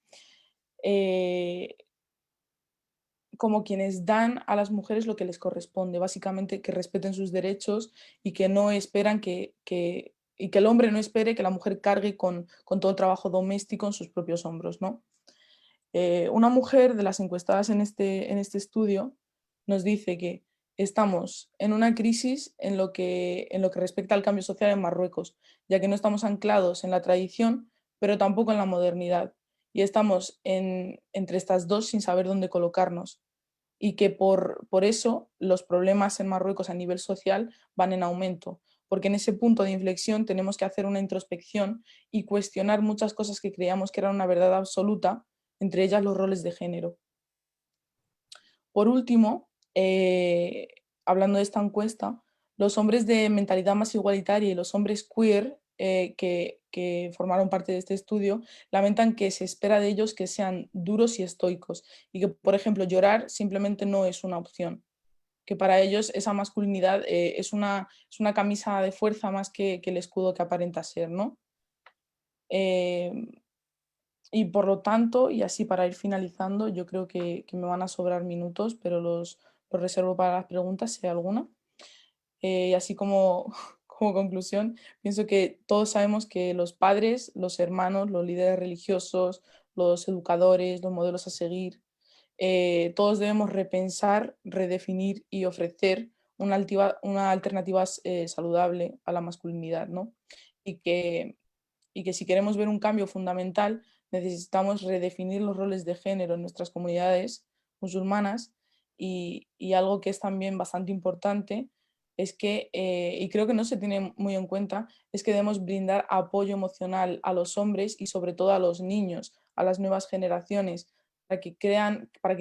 como quienes dan a las mujeres lo que les corresponde, básicamente que respeten sus derechos y que no esperan y que el hombre no espere que la mujer cargue con todo el trabajo doméstico en sus propios hombros, ¿no? Una mujer de las encuestadas en este estudio nos dice que estamos en una crisis en lo que respecta al cambio social en Marruecos, ya que no estamos anclados en la tradición, pero tampoco en la modernidad, y estamos entre estas dos sin saber dónde colocarnos, y que por eso los problemas en Marruecos a nivel social van en aumento, porque en ese punto de inflexión tenemos que hacer una introspección y cuestionar muchas cosas que creíamos que eran una verdad absoluta, entre ellas los roles de género. Por último, hablando de esta encuesta, los hombres de mentalidad más igualitaria y los hombres queer que formaron parte de este estudio lamentan que se espera de ellos que sean duros y estoicos y que, por ejemplo, llorar simplemente no es una opción, que para ellos esa masculinidad es una camisa de fuerza más que el escudo que aparenta ser, ¿no? Y por lo tanto, y así para ir finalizando, yo creo que me van a sobrar minutos, pero los reservo para las preguntas, si hay alguna. Y así como conclusión, pienso que todos sabemos que los padres, los hermanos, los líderes religiosos, los educadores, los modelos a seguir, todos debemos repensar, redefinir y ofrecer una alternativa saludable a la masculinidad, ¿no? Y que si queremos ver un cambio fundamental, necesitamos redefinir los roles de género en nuestras comunidades musulmanas, y algo que es también bastante importante es que, y creo que no se tiene muy en cuenta, es que debemos brindar apoyo emocional a los hombres y sobre todo a los niños, a las nuevas generaciones, para que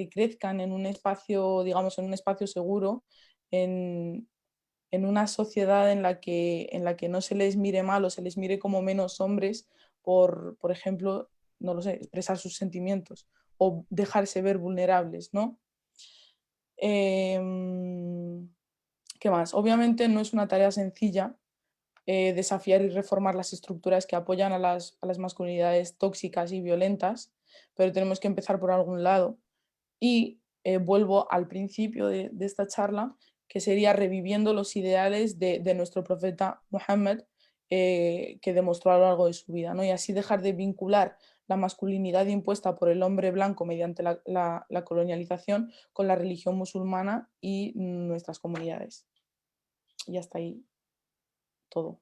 crezcan en un espacio, digamos, en un espacio seguro, en una sociedad en la que no se les mire mal o se les mire como menos hombres por ejemplo, no lo sé, expresar sus sentimientos o dejarse ver vulnerables, ¿no? ¿Qué más? Obviamente no es una tarea sencilla desafiar y reformar las estructuras que apoyan a las masculinidades tóxicas y violentas, pero tenemos que empezar por algún lado. Y vuelvo al principio de esta charla, que sería reviviendo los ideales de nuestro profeta Muhammad, que demostró a lo largo de su vida, ¿no? Y así dejar de vincular la masculinidad impuesta por el hombre blanco mediante la colonialización con la religión musulmana y nuestras comunidades. Y hasta ahí todo.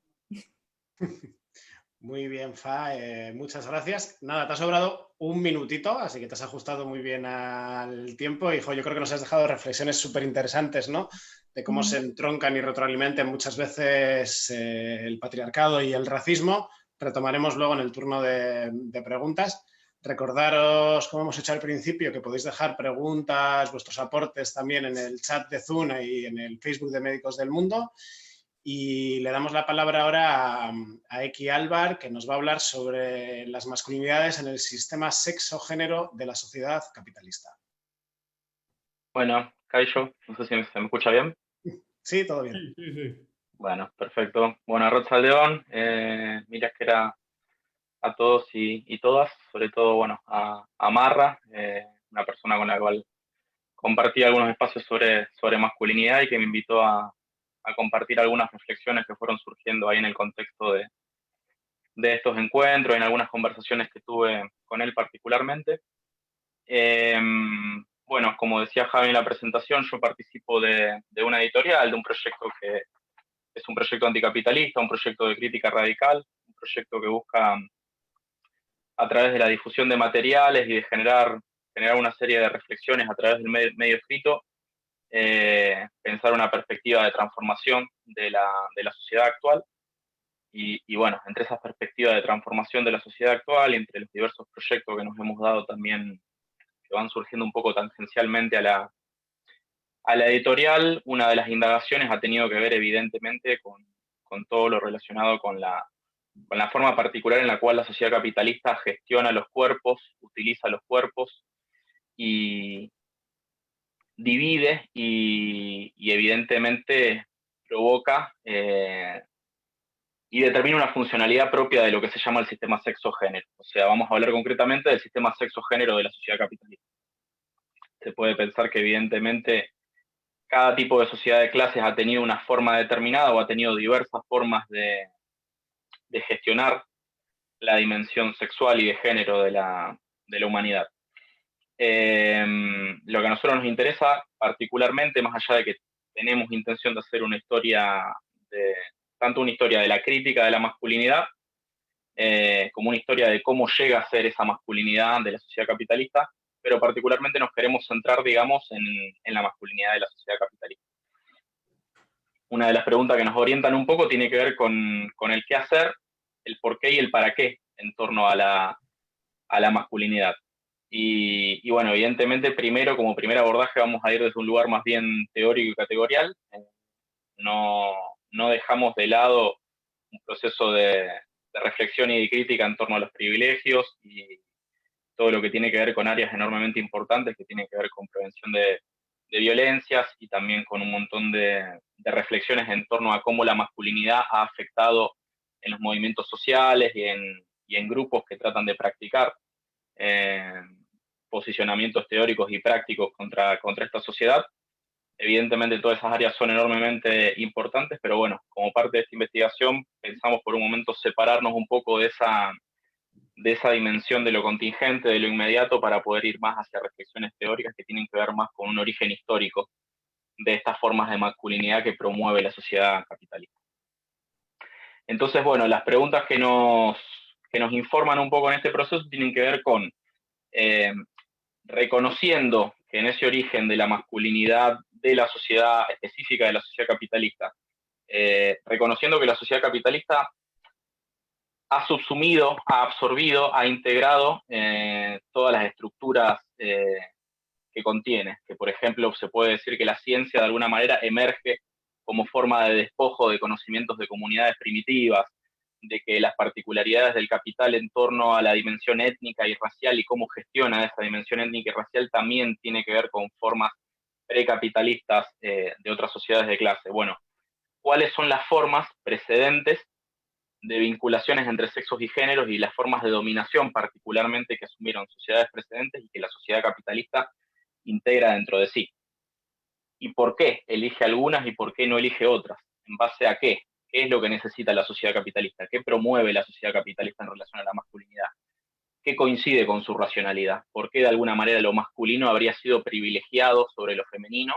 Muy bien, Fa, muchas gracias. Nada, te ha sobrado un minutito, así que te has ajustado muy bien al tiempo. Hijo, yo creo que nos has dejado reflexiones súper interesantes, ¿no? De cómo se entroncan y retroalimentan muchas veces el patriarcado y el racismo. Retomaremos luego en el turno de preguntas. Recordaros, como hemos hecho al principio, que podéis dejar preguntas, vuestros aportes también en el chat de Zoom y en el Facebook de Médicos del Mundo. Y le damos la palabra ahora a Eki Álvar, que nos va a hablar sobre las masculinidades en el sistema sexo-género de la sociedad capitalista. Bueno, Cayo, no sé si se me escucha bien. Sí, todo bien. Sí. Bueno, perfecto. Bueno, Rocha León, mira que era a todos y todas, sobre todo, bueno, a Marra, una persona con la cual compartí algunos espacios sobre masculinidad y que me invitó a a compartir algunas reflexiones que fueron surgiendo ahí en el contexto de estos encuentros, en algunas conversaciones que tuve con él particularmente. Bueno, como decía Javi en la presentación, yo participo de una editorial, de un proyecto que es un proyecto anticapitalista, un proyecto de crítica radical, un proyecto que busca, a través de la difusión de materiales y de generar una serie de reflexiones a través del medio escrito, pensar una perspectiva de transformación de la sociedad actual. Y bueno, entre esas perspectivas de transformación de la sociedad actual y entre los diversos proyectos que nos hemos dado también, que van surgiendo un poco tangencialmente a la editorial, una de las indagaciones ha tenido que ver evidentemente con todo lo relacionado con la forma particular en la cual la sociedad capitalista gestiona los cuerpos, utiliza los cuerpos y divide y evidentemente provoca y determina una funcionalidad propia de lo que se llama el sistema sexo-género. O sea, vamos a hablar concretamente del sistema sexo-género de la sociedad capitalista. Se puede pensar que evidentemente cada tipo de sociedad de clases ha tenido una forma determinada o ha tenido diversas formas de gestionar la dimensión sexual y de género de la humanidad. Lo que a nosotros nos interesa particularmente, más allá de que tenemos intención de hacer una historia, tanto una historia de la crítica de la masculinidad, como una historia de cómo llega a ser esa masculinidad de la sociedad capitalista, pero particularmente nos queremos centrar, digamos, en la masculinidad de la sociedad capitalista. Una de las preguntas que nos orientan un poco tiene que ver con el qué hacer, el por qué y el para qué en torno a la masculinidad. Y bueno, evidentemente primero, como primer abordaje, vamos a ir desde un lugar más bien teórico y categorial. No dejamos de lado un proceso de reflexión y de crítica en torno a los privilegios y todo lo que tiene que ver con áreas enormemente importantes que tienen que ver con prevención de violencias y también con un montón de reflexiones en torno a cómo la masculinidad ha afectado en los movimientos sociales y en grupos que tratan de practicar posicionamientos teóricos y prácticos contra esta sociedad. Evidentemente todas esas áreas son enormemente importantes, pero bueno, como parte de esta investigación pensamos por un momento separarnos un poco de esa dimensión de lo contingente, de lo inmediato, para poder ir más hacia reflexiones teóricas que tienen que ver más con un origen histórico de estas formas de masculinidad que promueve la sociedad capitalista. Entonces, bueno, las preguntas que nos informan un poco en este proceso tienen que ver con reconociendo que en ese origen de la masculinidad de la sociedad específica de la sociedad capitalista, reconociendo que la sociedad capitalista ha subsumido, ha absorbido, ha integrado todas las estructuras que contiene, que por ejemplo se puede decir que la ciencia de alguna manera emerge como forma de despojo de conocimientos de comunidades primitivas, de que las particularidades del capital en torno a la dimensión étnica y racial y cómo gestiona esa dimensión étnica y racial también tiene que ver con formas precapitalistas de otras sociedades de clase. Bueno, ¿cuáles son las formas precedentes de vinculaciones entre sexos y géneros y las formas de dominación particularmente que asumieron sociedades precedentes y que la sociedad capitalista integra dentro de sí? ¿Y por qué elige algunas y por qué no elige otras? ¿En base a qué? ¿Qué es lo que necesita la sociedad capitalista? ¿Qué promueve la sociedad capitalista en relación a la masculinidad? ¿Qué coincide con su racionalidad? ¿Por qué de alguna manera lo masculino habría sido privilegiado sobre lo femenino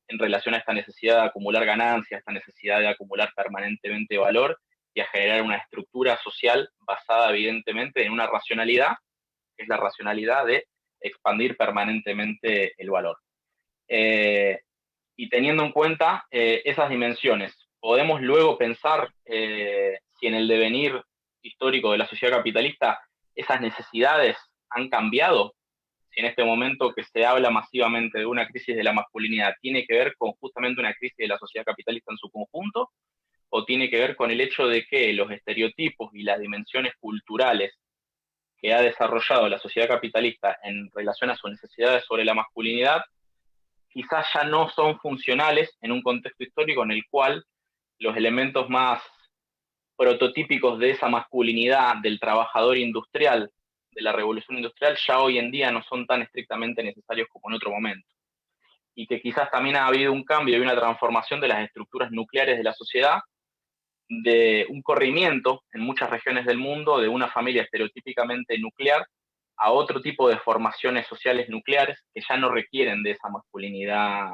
en relación a esta necesidad de acumular ganancias, esta necesidad de acumular permanentemente valor y a generar una estructura social basada evidentemente en una racionalidad, que es la racionalidad de expandir permanentemente el valor? Y teniendo en cuenta esas dimensiones, podemos luego pensar si en el devenir histórico de la sociedad capitalista esas necesidades han cambiado, si en este momento que se habla masivamente de una crisis de la masculinidad tiene que ver con justamente una crisis de la sociedad capitalista en su conjunto, o tiene que ver con el hecho de que los estereotipos y las dimensiones culturales que ha desarrollado la sociedad capitalista en relación a sus necesidades sobre la masculinidad quizás ya no son funcionales en un contexto histórico en el cual los elementos más prototípicos de esa masculinidad del trabajador industrial, de la revolución industrial, ya hoy en día no son tan estrictamente necesarios como en otro momento. y que quizás también ha habido un cambio y una transformación de las estructuras nucleares de la sociedad, de un corrimiento en muchas regiones del mundo de una familia estereotípicamente nuclear a otro tipo de formaciones sociales nucleares que ya no requieren de esa masculinidad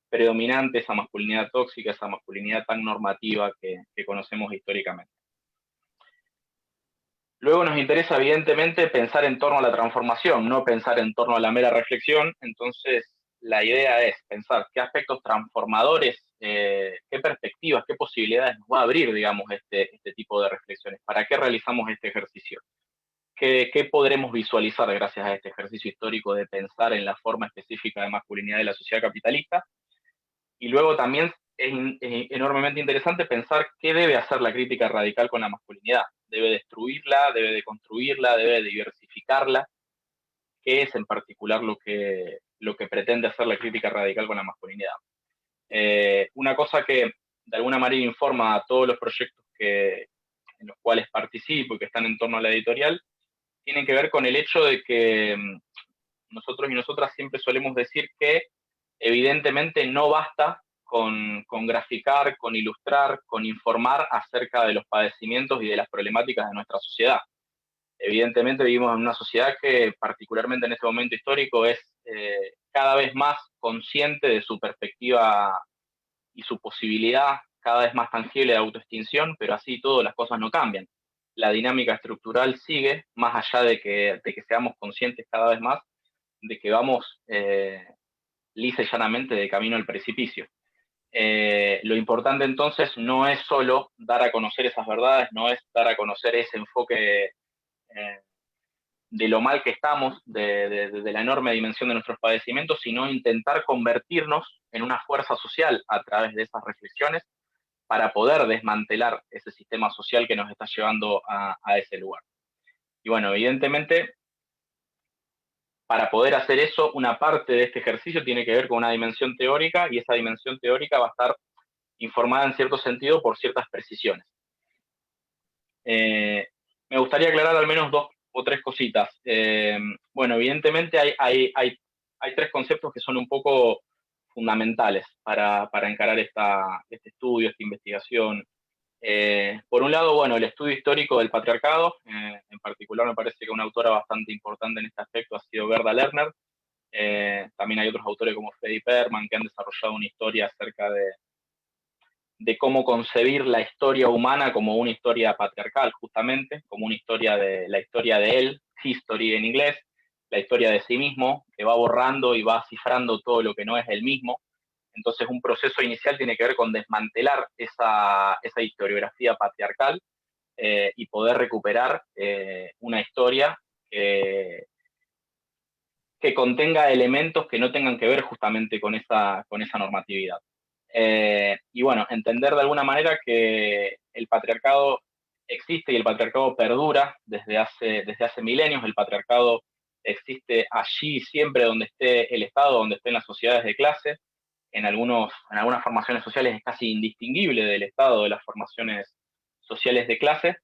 predominante, esa masculinidad tóxica, esa masculinidad tan normativa que conocemos históricamente. Luego nos interesa, evidentemente, pensar en torno a la transformación, no pensar en torno a la mera reflexión. Entonces, la idea es pensar qué aspectos transformadores, qué perspectivas, qué posibilidades nos va a abrir, digamos, este tipo de reflexiones. ¿Para qué realizamos este ejercicio? ¿Qué podremos visualizar gracias a este ejercicio histórico de pensar en la forma específica de masculinidad de la sociedad capitalista? Y luego también es enormemente interesante pensar qué debe hacer la crítica radical con la masculinidad. ¿Debe destruirla? ¿Debe deconstruirla? ¿Debe diversificarla? ¿Qué es en particular lo que pretende hacer la crítica radical con la masculinidad? Una cosa que de alguna manera informa a todos los proyectos en los cuales participo y que están en torno a la editorial, tiene que ver con el hecho de que nosotros y nosotras siempre solemos decir que evidentemente no basta con graficar, con ilustrar, con informar acerca de los padecimientos y de las problemáticas de nuestra sociedad. Evidentemente vivimos en una sociedad que, particularmente en este momento histórico, es cada vez más consciente de su perspectiva y su posibilidad cada vez más tangible de autoextinción, pero así todo las cosas no cambian. La dinámica estructural sigue, más allá de que seamos conscientes cada vez más de que vamos lisa y llanamente de camino al precipicio. Lo importante entonces no es solo dar a conocer esas verdades, no es dar a conocer ese enfoque de lo mal que estamos, de la enorme dimensión de nuestros padecimientos, sino intentar convertirnos en una fuerza social a través de esas reflexiones para poder desmantelar ese sistema social que nos está llevando a ese lugar. Y bueno, evidentemente, para poder hacer eso, una parte de este ejercicio tiene que ver con una dimensión teórica, y esa dimensión teórica va a estar informada en cierto sentido por ciertas precisiones. Me gustaría aclarar al menos 2 o 3 cositas. Bueno, evidentemente hay 3 conceptos que son un poco fundamentales para encarar este estudio, esta investigación. Por un lado, bueno, el estudio histórico del patriarcado, en particular me parece que una autora bastante importante en este aspecto ha sido Gerda Lerner. También hay otros autores como Freddy Perman que han desarrollado una historia acerca de cómo concebir la historia humana como una historia patriarcal, justamente, como una historia la historia de él, history en inglés, la historia de sí mismo, que va borrando y va cifrando todo lo que no es él mismo. Entonces, un proceso inicial tiene que ver con desmantelar esa historiografía patriarcal y poder recuperar una historia que contenga elementos que no tengan que ver justamente con esa normatividad. Y bueno, entender de alguna manera que el patriarcado existe y el patriarcado perdura desde hace milenios. El patriarcado existe allí siempre donde esté el Estado, donde estén las sociedades de clase. En algunas formaciones sociales es casi indistinguible del Estado, de las formaciones sociales de clase,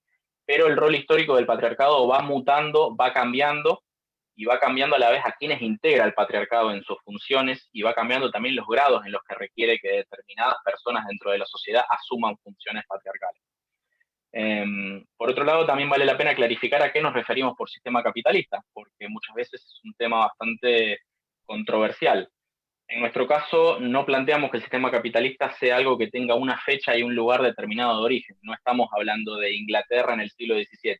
pero el rol histórico del patriarcado va mutando, va cambiando, y va cambiando a la vez a quienes integra el patriarcado en sus funciones, y va cambiando también los grados en los que requiere que determinadas personas dentro de la sociedad asuman funciones patriarcales. Por otro lado, también vale la pena clarificar a qué nos referimos por sistema capitalista, porque muchas veces es un tema bastante controversial. En nuestro caso, no planteamos que el sistema capitalista sea algo que tenga una fecha y un lugar determinado de origen. No estamos hablando de Inglaterra en el siglo XVII.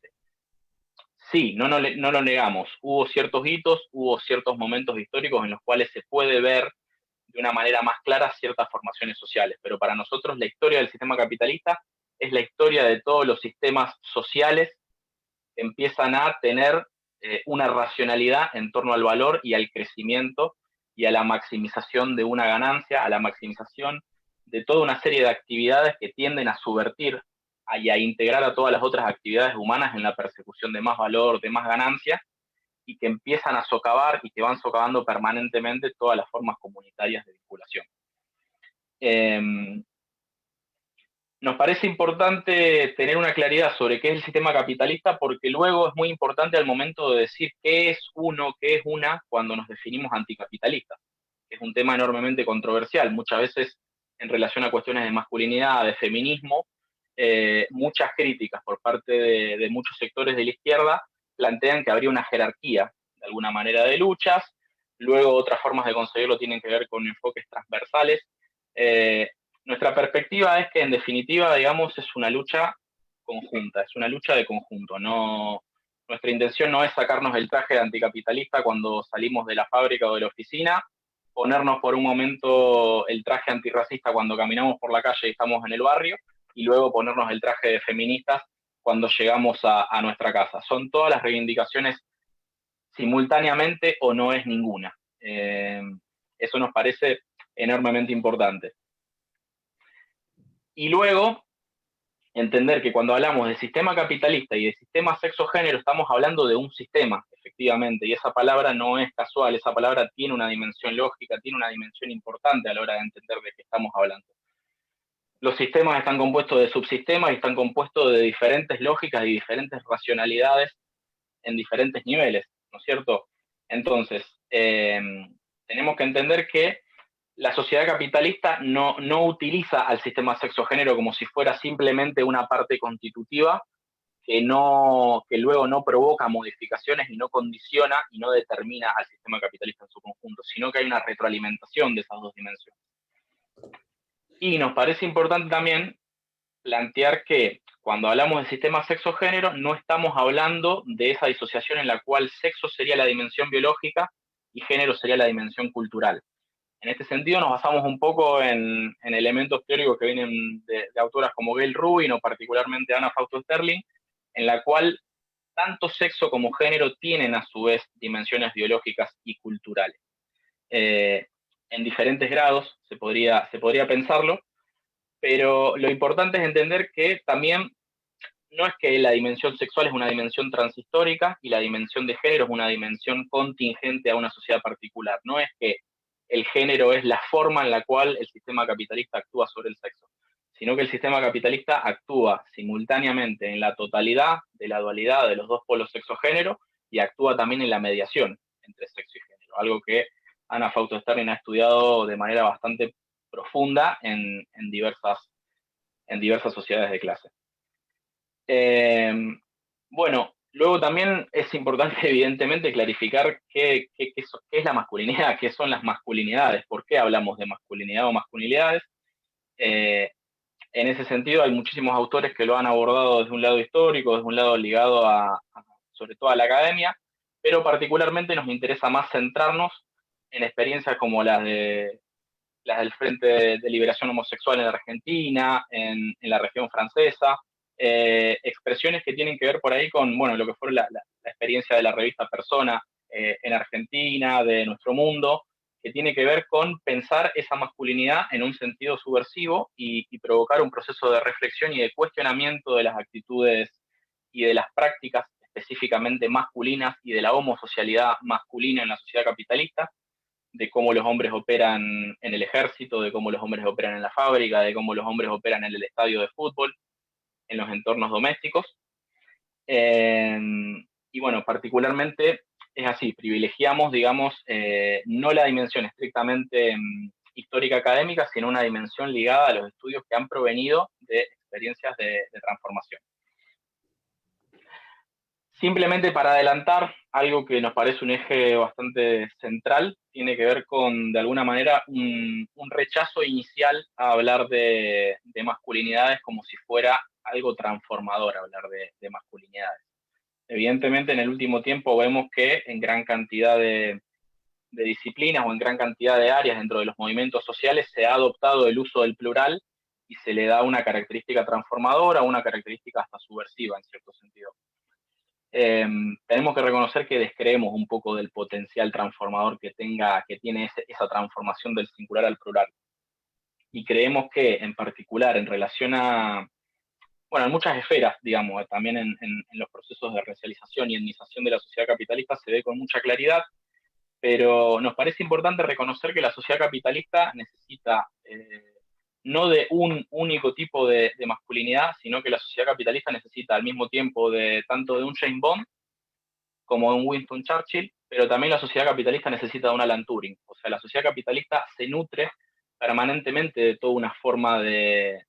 Sí, no lo negamos. Hubo ciertos hitos, hubo ciertos momentos históricos en los cuales se puede ver de una manera más clara ciertas formaciones sociales, pero para nosotros la historia del sistema capitalista es la historia de todos los sistemas sociales que empiezan a tener una racionalidad en torno al valor y al crecimiento y a la maximización de una ganancia, a la maximización de toda una serie de actividades que tienden a subvertir y a integrar a todas las otras actividades humanas en la persecución de más valor, de más ganancia, y que empiezan a socavar y que van socavando permanentemente todas las formas comunitarias de vinculación. Nos parece importante tener una claridad sobre qué es el sistema capitalista, porque luego es muy importante al momento de decir qué es uno, qué es una, cuando nos definimos anticapitalistas. que es un tema enormemente controversial, muchas veces en relación a cuestiones de masculinidad, de feminismo, muchas críticas por parte de muchos sectores de la izquierda plantean que habría una jerarquía, de alguna manera, de luchas. Luego otras formas de conseguirlo tienen que ver con enfoques transversales. Nuestra perspectiva es que, en definitiva, digamos, es una lucha conjunta, es una lucha de conjunto. Nuestra intención no es sacarnos el traje de anticapitalista cuando salimos de la fábrica o de la oficina, ponernos por un momento el traje antirracista cuando caminamos por la calle y estamos en el barrio, y luego ponernos el traje de feministas cuando llegamos a nuestra casa. Son todas las reivindicaciones simultáneamente o no es ninguna. Eso nos parece enormemente importante. Y luego, entender que cuando hablamos de sistema capitalista y de sistema sexo-género, estamos hablando de un sistema, efectivamente, y esa palabra no es casual, esa palabra tiene una dimensión lógica, tiene una dimensión importante a la hora de entender de qué estamos hablando. Los sistemas están compuestos de subsistemas y están compuestos de diferentes lógicas y diferentes racionalidades en diferentes niveles, ¿no es cierto? Entonces, tenemos que entender que la sociedad capitalista no utiliza al sistema sexo-género como si fuera simplemente una parte constitutiva que luego no provoca modificaciones y no condiciona y no determina al sistema capitalista en su conjunto, sino que hay una retroalimentación de esas dos dimensiones. Y nos parece importante también plantear que cuando hablamos de sistema sexo-género no estamos hablando de esa disociación en la cual sexo sería la dimensión biológica y género sería la dimensión cultural. En este sentido nos basamos un poco en elementos teóricos que vienen de autoras como Gail Rubin o particularmente Anna Fausto Sterling, en la cual tanto sexo como género tienen a su vez dimensiones biológicas y culturales. En diferentes grados se podría pensarlo, pero lo importante es entender que también no es que la dimensión sexual es una dimensión transhistórica y la dimensión de género es una dimensión contingente a una sociedad particular. No es que el género es la forma en la cual el sistema capitalista actúa sobre el sexo, sino que el sistema capitalista actúa simultáneamente en la totalidad de la dualidad de los dos polos sexo-género y actúa también en la mediación entre sexo y género, algo que Anna Fausto Sterling ha estudiado de manera bastante profunda en diversas sociedades de clase. Bueno, luego también es importante, evidentemente, clarificar qué es la masculinidad, qué son las masculinidades, por qué hablamos de masculinidad o masculinidades. En ese sentido, hay muchísimos autores que lo han abordado desde un lado histórico, desde un lado ligado sobre todo a la academia, pero particularmente nos interesa más centrarnos en experiencias como las del Frente de Liberación Homosexual en Argentina, en la región francesa, expresiones que tienen que ver por ahí con, bueno, lo que fue la experiencia de la revista Persona en Argentina, de Nuestro Mundo, que tiene que ver con pensar esa masculinidad en un sentido subversivo y provocar un proceso de reflexión y de cuestionamiento de las actitudes y de las prácticas específicamente masculinas y de la homosocialidad masculina en la sociedad capitalista, de cómo los hombres operan en el ejército, de cómo los hombres operan en la fábrica, de cómo los hombres operan en el estadio de fútbol, en los entornos domésticos. Y bueno, particularmente es así, privilegiamos, digamos, no la dimensión estrictamente histórica académica, sino una dimensión ligada a los estudios que han provenido de experiencias de transformación. Simplemente para adelantar, algo que nos parece un eje bastante central, tiene que ver con, de alguna manera, un rechazo inicial a hablar de masculinidades como si fuera algo transformador hablar de masculinidades. Evidentemente, en el último tiempo vemos que en gran cantidad de disciplinas o en gran cantidad de áreas dentro de los movimientos sociales se ha adoptado el uso del plural y se le da una característica transformadora, una característica hasta subversiva en cierto sentido. Tenemos que reconocer que descreemos un poco del potencial transformador que tiene esa transformación del singular al plural. Y creemos que, en particular, en relación en muchas esferas, digamos, también en los procesos de racialización y etnización de la sociedad capitalista se ve con mucha claridad, pero nos parece importante reconocer que la sociedad capitalista necesita no de un único tipo de masculinidad, sino que la sociedad capitalista necesita al mismo tiempo tanto de un James Bond como de un Winston Churchill, pero también la sociedad capitalista necesita de un Alan Turing. O sea, la sociedad capitalista se nutre permanentemente de toda una forma de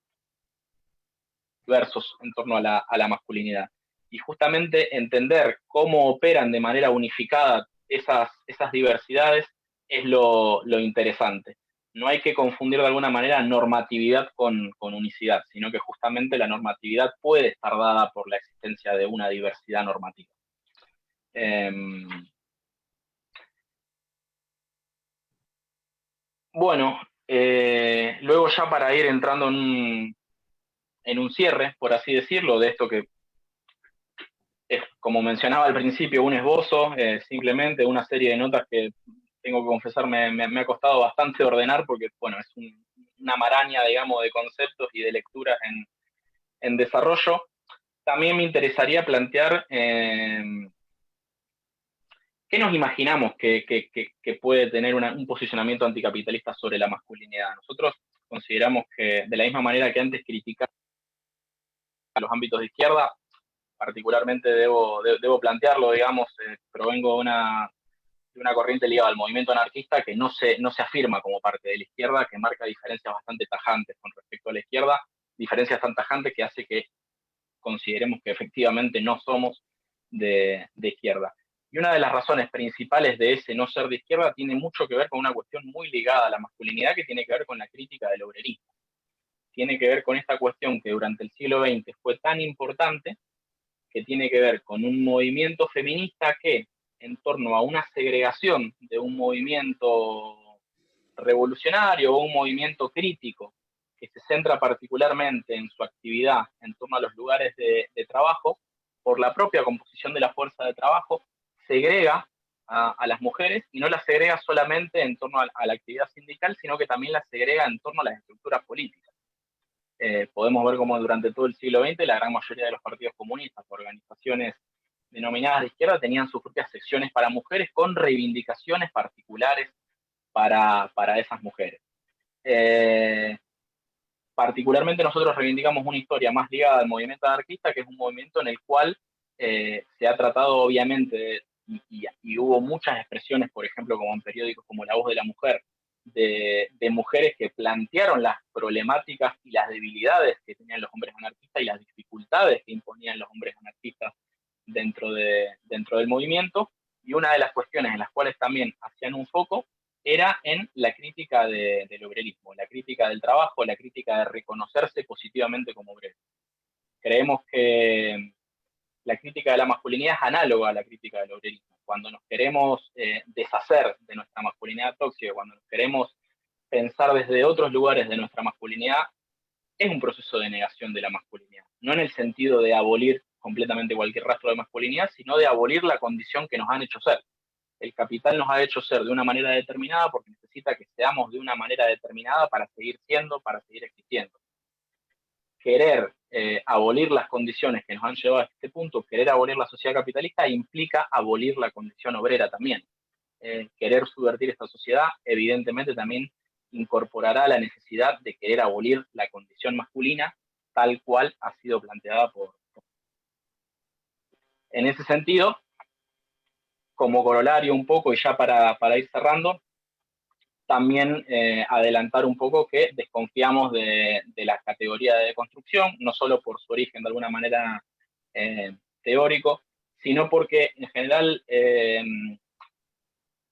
diversos en torno a la masculinidad. Y justamente entender cómo operan de manera unificada esas diversidades es lo interesante. No hay que confundir de alguna manera normatividad con unicidad, sino que justamente la normatividad puede estar dada por la existencia de una diversidad normativa. Bueno, luego ya para ir entrando en un cierre, por así decirlo, de esto que es, como mencionaba al principio, un esbozo, simplemente una serie de notas que tengo que confesar me ha costado bastante ordenar porque, bueno, es una maraña, digamos, de conceptos y de lecturas en desarrollo. También me interesaría plantear qué nos imaginamos que puede tener un posicionamiento anticapitalista sobre la masculinidad. Nosotros consideramos que, de la misma manera que antes criticamos los ámbitos de izquierda, particularmente debo plantearlo, digamos, provengo de una corriente ligada al movimiento anarquista que no se afirma como parte de la izquierda, que marca diferencias bastante tajantes con respecto a la izquierda, diferencias tan tajantes que hace que consideremos que efectivamente no somos de izquierda. Y una de las razones principales de ese no ser de izquierda tiene mucho que ver con una cuestión muy ligada a la masculinidad, que tiene que ver con la crítica del obrerismo. Tiene que ver con esta cuestión que durante el siglo XX fue tan importante, que tiene que ver con un movimiento feminista que, en torno a una segregación de un movimiento revolucionario o un movimiento crítico, que se centra particularmente en su actividad en torno a los lugares de trabajo, por la propia composición de la fuerza de trabajo, segrega a las mujeres, y no las segrega solamente en torno a la actividad sindical, sino que también las segrega en torno a las estructuras políticas. Podemos ver cómo durante todo el siglo XX la gran mayoría de los partidos comunistas, organizaciones denominadas de izquierda, tenían sus propias secciones para mujeres con reivindicaciones particulares para esas mujeres. Particularmente nosotros reivindicamos una historia más ligada al movimiento anarquista, que es un movimiento en el cual se ha tratado obviamente, y hubo muchas expresiones, por ejemplo, como en periódicos como La Voz de la Mujer, de mujeres que plantearon las problemáticas y las debilidades que tenían los hombres anarquistas y las dificultades que imponían los hombres anarquistas dentro del movimiento, y una de las cuestiones en las cuales también hacían un foco era en la crítica del obrerismo, la crítica del trabajo, la crítica de reconocerse positivamente como obrero. Creemos que la crítica de la masculinidad es análoga a la crítica del obrerismo. Cuando nos queremos deshacer de nuestra masculinidad tóxica, cuando nos queremos pensar desde otros lugares de nuestra masculinidad, es un proceso de negación de la masculinidad. No en el sentido de abolir completamente cualquier rastro de masculinidad, sino de abolir la condición que nos han hecho ser. El capital nos ha hecho ser de una manera determinada porque necesita que seamos de una manera determinada para seguir siendo, para seguir existiendo. Querer abolir las condiciones que nos han llevado a este punto, querer abolir la sociedad capitalista, implica abolir la condición obrera también. Querer subvertir esta sociedad, evidentemente, también incorporará la necesidad de querer abolir la condición masculina, tal cual ha sido planteada por... En ese sentido, como corolario un poco, y ya para ir cerrando, también adelantar un poco que desconfiamos de la categoría de deconstrucción, no solo por su origen de alguna manera teórico, sino porque en general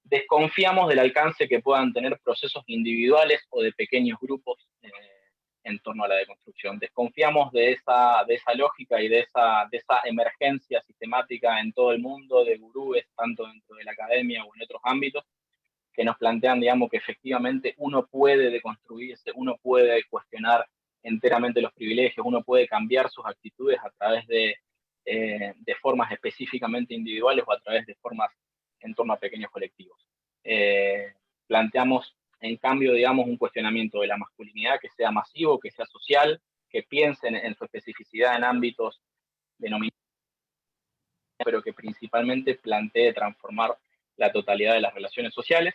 desconfiamos del alcance que puedan tener procesos individuales o de pequeños grupos en torno a la deconstrucción. Desconfiamos de esa lógica y de esa emergencia sistemática en todo el mundo de gurúes, tanto dentro de la academia o en otros ámbitos, que nos plantean, digamos, que efectivamente uno puede deconstruirse, uno puede cuestionar enteramente los privilegios, uno puede cambiar sus actitudes a través de formas específicamente individuales o a través de formas en torno a pequeños colectivos. Planteamos, en cambio, digamos, un cuestionamiento de la masculinidad que sea masivo, que sea social, que piensen en su especificidad en ámbitos denominados, pero que principalmente plantee transformar la totalidad de las relaciones sociales.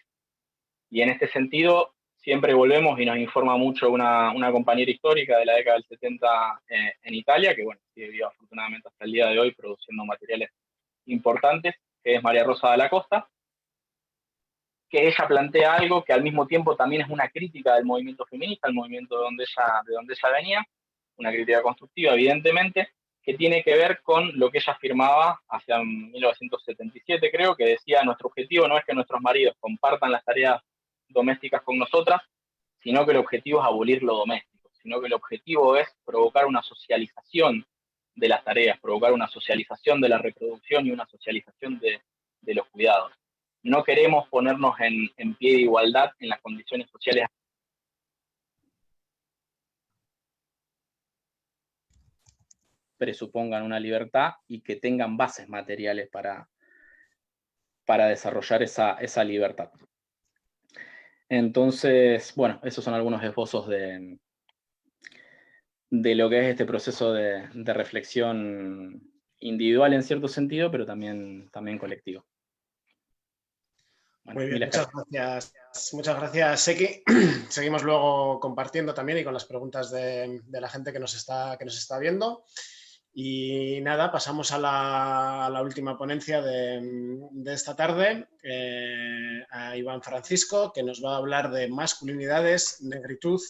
Y en este sentido, siempre volvemos y nos informa mucho una compañera histórica de la década del 70 en Italia, que bueno, sigue viva afortunadamente hasta el día de hoy produciendo materiales importantes, que es María Rosa Dalla Costa, que ella plantea algo que al mismo tiempo también es una crítica del movimiento feminista, el movimiento de donde ella venía, una crítica constructiva, evidentemente, que tiene que ver con lo que ella afirmaba hacia 1977, creo, que decía: nuestro objetivo no es que nuestros maridos compartan las tareas domésticas con nosotras, sino que el objetivo es abolir lo doméstico, sino que el objetivo es provocar una socialización de las tareas, provocar una socialización de la reproducción y una socialización de los cuidados. No queremos ponernos en pie de igualdad en las condiciones sociales. Presupongan una libertad y que tengan bases materiales para desarrollar esa libertad. Entonces, bueno, esos son algunos esbozos de lo que es este proceso de reflexión individual en cierto sentido, pero también colectivo. Bueno, muy bien, muchas gracias, Seki. Seguimos luego compartiendo también y con las preguntas de la gente que nos está viendo. Y nada, pasamos a la última ponencia de esta tarde, a Iván Francisco, que nos va a hablar de masculinidades, negritud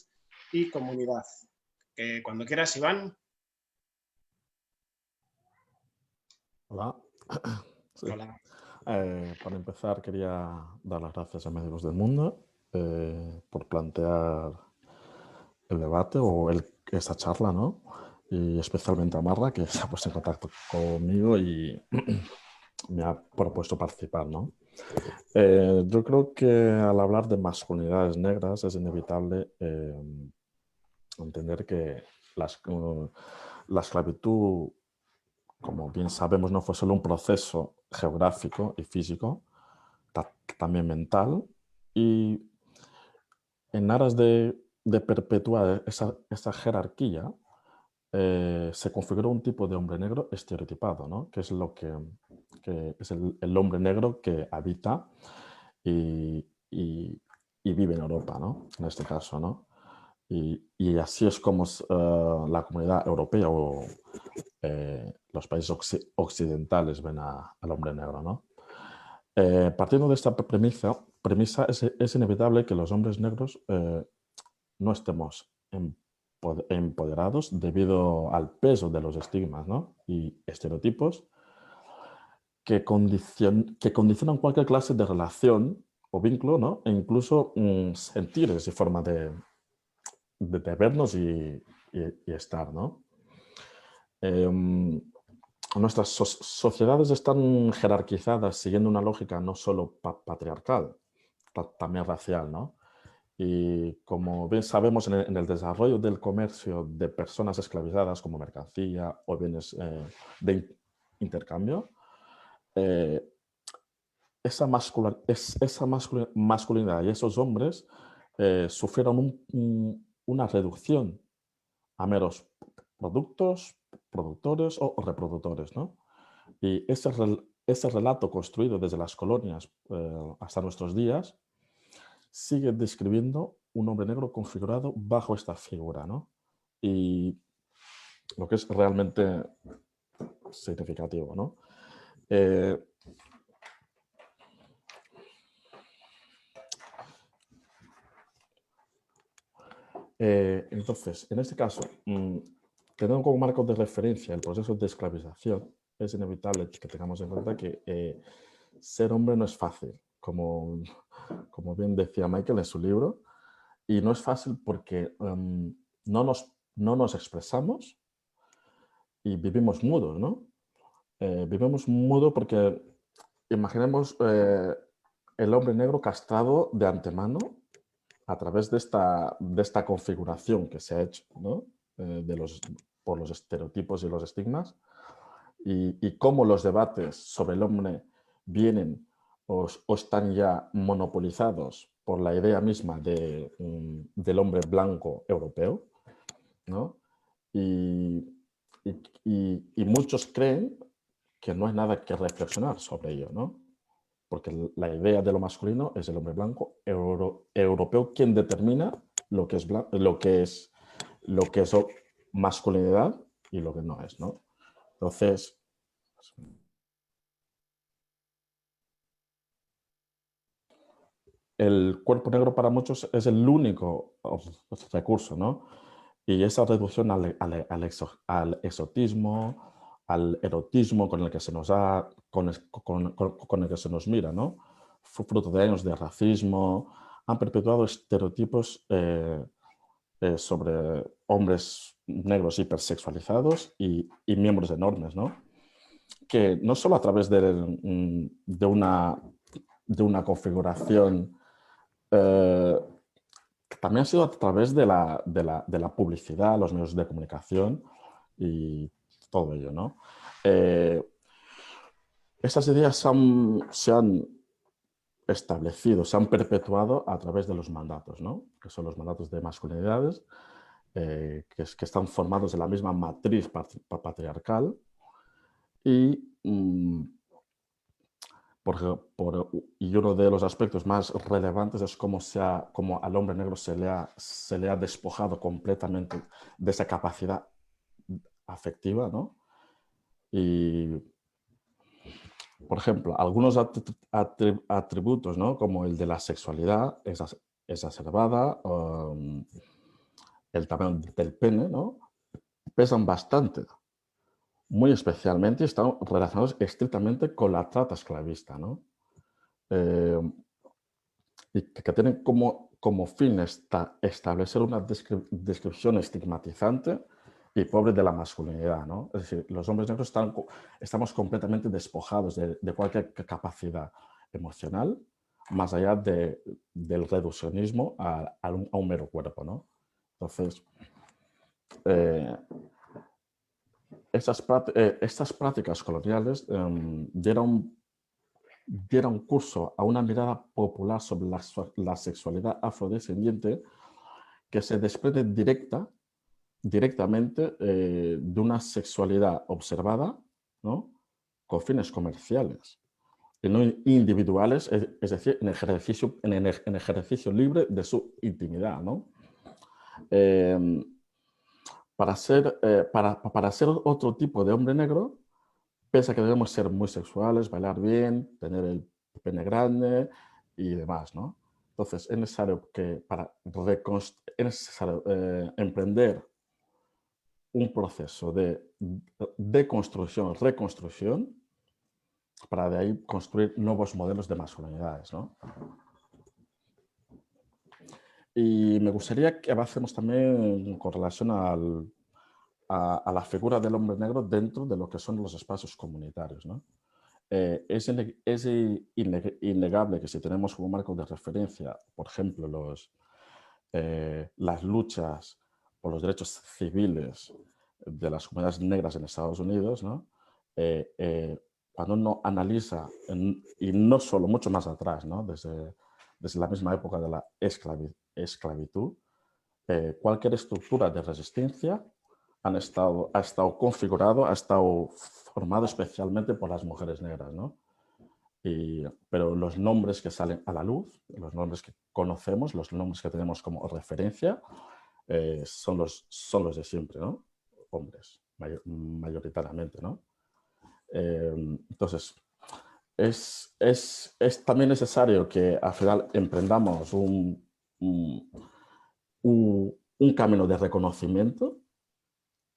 y comunidad. Cuando quieras, Iván. Hola. Sí. Hola. Para empezar, quería dar las gracias a Médicos del Mundo por plantear el debate o esta charla, ¿no? Y especialmente a Marra, que se ha puesto en contacto conmigo y me ha propuesto participar, ¿no? Yo creo que al hablar de masculinidades negras es inevitable entender que la esclavitud, como bien sabemos, no fue solo un proceso geográfico y físico, también mental, y en aras de perpetuar esa jerarquía, se configuró un tipo de hombre negro estereotipado, ¿no? Que es lo que es el hombre negro que habita y vive en Europa, ¿no? En este caso, ¿no? Y así es como la comunidad europea o los países occidentales ven al hombre negro, ¿no? Partiendo de esta premisa es inevitable que los hombres negros no estemos empoderados debido al peso de los estigmas, ¿no? Y estereotipos que condicionan cualquier clase de relación o vínculo, ¿no? E incluso sentires y forma de vernos y estar, ¿no? Nuestras sociedades están jerarquizadas siguiendo una lógica no solo patriarcal, también racial, ¿no? Y como bien sabemos, en el desarrollo del comercio de personas esclavizadas como mercancía o bienes de intercambio, esa masculinidad y esos hombres sufrieron una reducción a meros productores o reproductores, ¿no? Y ese relato construido desde las colonias hasta nuestros días sigue describiendo un hombre negro configurado bajo esta figura, ¿no? Y lo que es realmente significativo, ¿no? Entonces, en este caso, teniendo como marco de referencia el proceso de esclavización, es inevitable que tengamos en cuenta que ser hombre no es fácil, como bien decía Michael en su libro, y no es fácil porque no nos expresamos y vivimos mudos, ¿no? Vivimos mudo porque imaginemos el hombre negro castrado de antemano a través de esta configuración que se ha hecho, ¿no? Por los estereotipos y los estigmas, y cómo los debates sobre el hombre vienen o están ya monopolizados por la idea misma del hombre blanco europeo, ¿no? Y muchos creen que no hay nada que reflexionar sobre ello, ¿no? Porque la idea de lo masculino es el hombre blanco europeo quien determina lo que es masculinidad y lo que no es, ¿no? Entonces, el cuerpo negro para muchos es el único recurso, ¿no? Y esa reducción al exotismo, al erotismo con el que se nos da, con el que se nos mira, ¿no? Fruto de años de racismo, han perpetuado estereotipos sobre hombres negros hipersexualizados y miembros enormes, ¿no? Que no solo a través de una configuración, también ha sido a través de la publicidad, los medios de comunicación y todo ello, ¿no? Esas ideas se han establecido, se han perpetuado a través de los mandatos, ¿no? Que son los mandatos de masculinidades, que están formados en la misma matriz patriarcal y, y uno de los aspectos más relevantes es cómo al hombre negro se le ha despojado completamente de esa capacidad afectiva, ¿no? Y, por ejemplo, algunos atributos, ¿no? Como el de la sexualidad exacerbada, el tamaño del pene, ¿no? Pesan bastante, muy especialmente, están relacionados estrictamente con la trata esclavista, ¿no? Y que tienen como fin establecer una descripción estigmatizante y pobre de la masculinidad, ¿no? Es decir, los hombres negros estamos completamente despojados de cualquier capacidad emocional, más allá del reduccionismo a un mero cuerpo, ¿no? Entonces, estas prácticas coloniales dieron curso a una mirada popular sobre la sexualidad afrodescendiente que se desprende directamente de una sexualidad observada, ¿no? Con fines comerciales y no individuales, es decir, en ejercicio libre de su intimidad, ¿no? Para ser otro tipo de hombre negro, pese a que debemos ser muy sexuales, bailar bien, tener el pene grande y demás, ¿no? Entonces, es necesario emprender un proceso de deconstrucción, reconstrucción, para de ahí construir nuevos modelos de masculinidades, ¿no? Y me gustaría que avancemos también con relación a la figura del hombre negro dentro de lo que son los espacios comunitarios, ¿no? Es innegable que si tenemos como marco de referencia, por ejemplo, las luchas por los derechos civiles de las comunidades negras en Estados Unidos, ¿no? Cuando uno analiza, y no solo, mucho más atrás, ¿no? Desde la misma época de la esclavitud, cualquier estructura de resistencia ha estado configurado, ha estado formado especialmente por las mujeres negras, ¿no? Pero los nombres que salen a la luz, los nombres que conocemos, los nombres que tenemos como referencia, son los de siempre, ¿no? Hombres, mayoritariamente, ¿no? Entonces, es también necesario que al final emprendamos un camino de reconocimiento.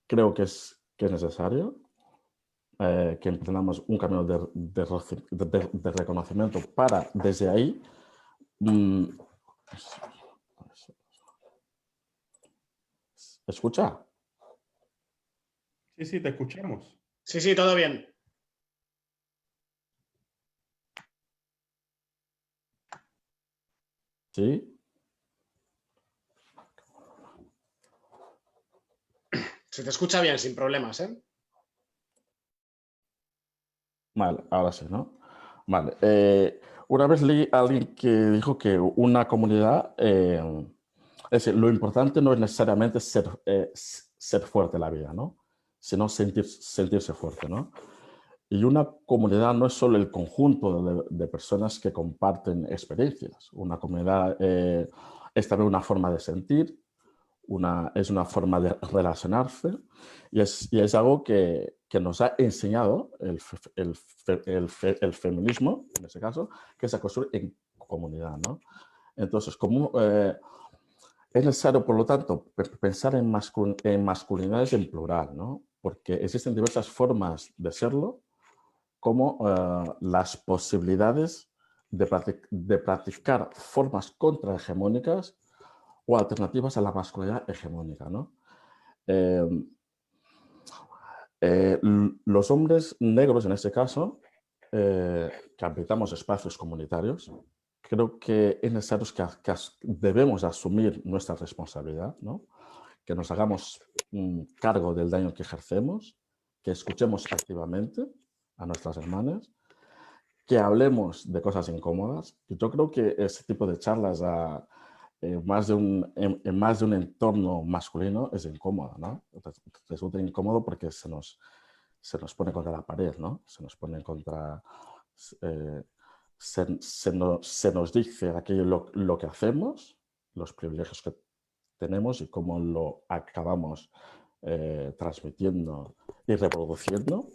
Creo que es necesario que emprendamos un camino de reconocimiento para, desde ahí, ¿escucha? Sí, te escuchamos. Sí, todo bien. ¿Sí? Se te escucha bien, sin problemas, ¿eh? Vale, ahora sí, ¿no? Vale. Una vez leí a alguien que dijo que una comunidad, es decir, lo importante no es necesariamente ser fuerte en la vida, ¿no? Sino sentirse fuerte, ¿no? Y una comunidad no es solo el conjunto de personas que comparten experiencias. Una comunidad es también una forma de sentir, es una forma de relacionarse y es algo que nos ha enseñado el feminismo, en este caso, que es a construir en comunidad, ¿no? Entonces, es necesario, por lo tanto, pensar en masculinidades en plural, ¿no? Porque existen diversas formas de serlo, como las posibilidades de practicar formas contrahegemónicas o alternativas a la masculinidad hegemónica, ¿no? Los hombres negros, en este caso, que habitamos espacios comunitarios, creo que es necesario que debemos asumir nuestra responsabilidad, ¿no? Que nos hagamos cargo del daño que ejercemos, que escuchemos activamente a nuestras hermanas, que hablemos de cosas incómodas. Y yo creo que ese tipo de charlas en más de un entorno masculino es incómodo, ¿no? Resulta incómodo porque se nos pone contra la pared, ¿no? Se nos pone contra... se nos dice aquello lo que hacemos, los privilegios que tenemos y cómo lo acabamos transmitiendo y reproduciendo.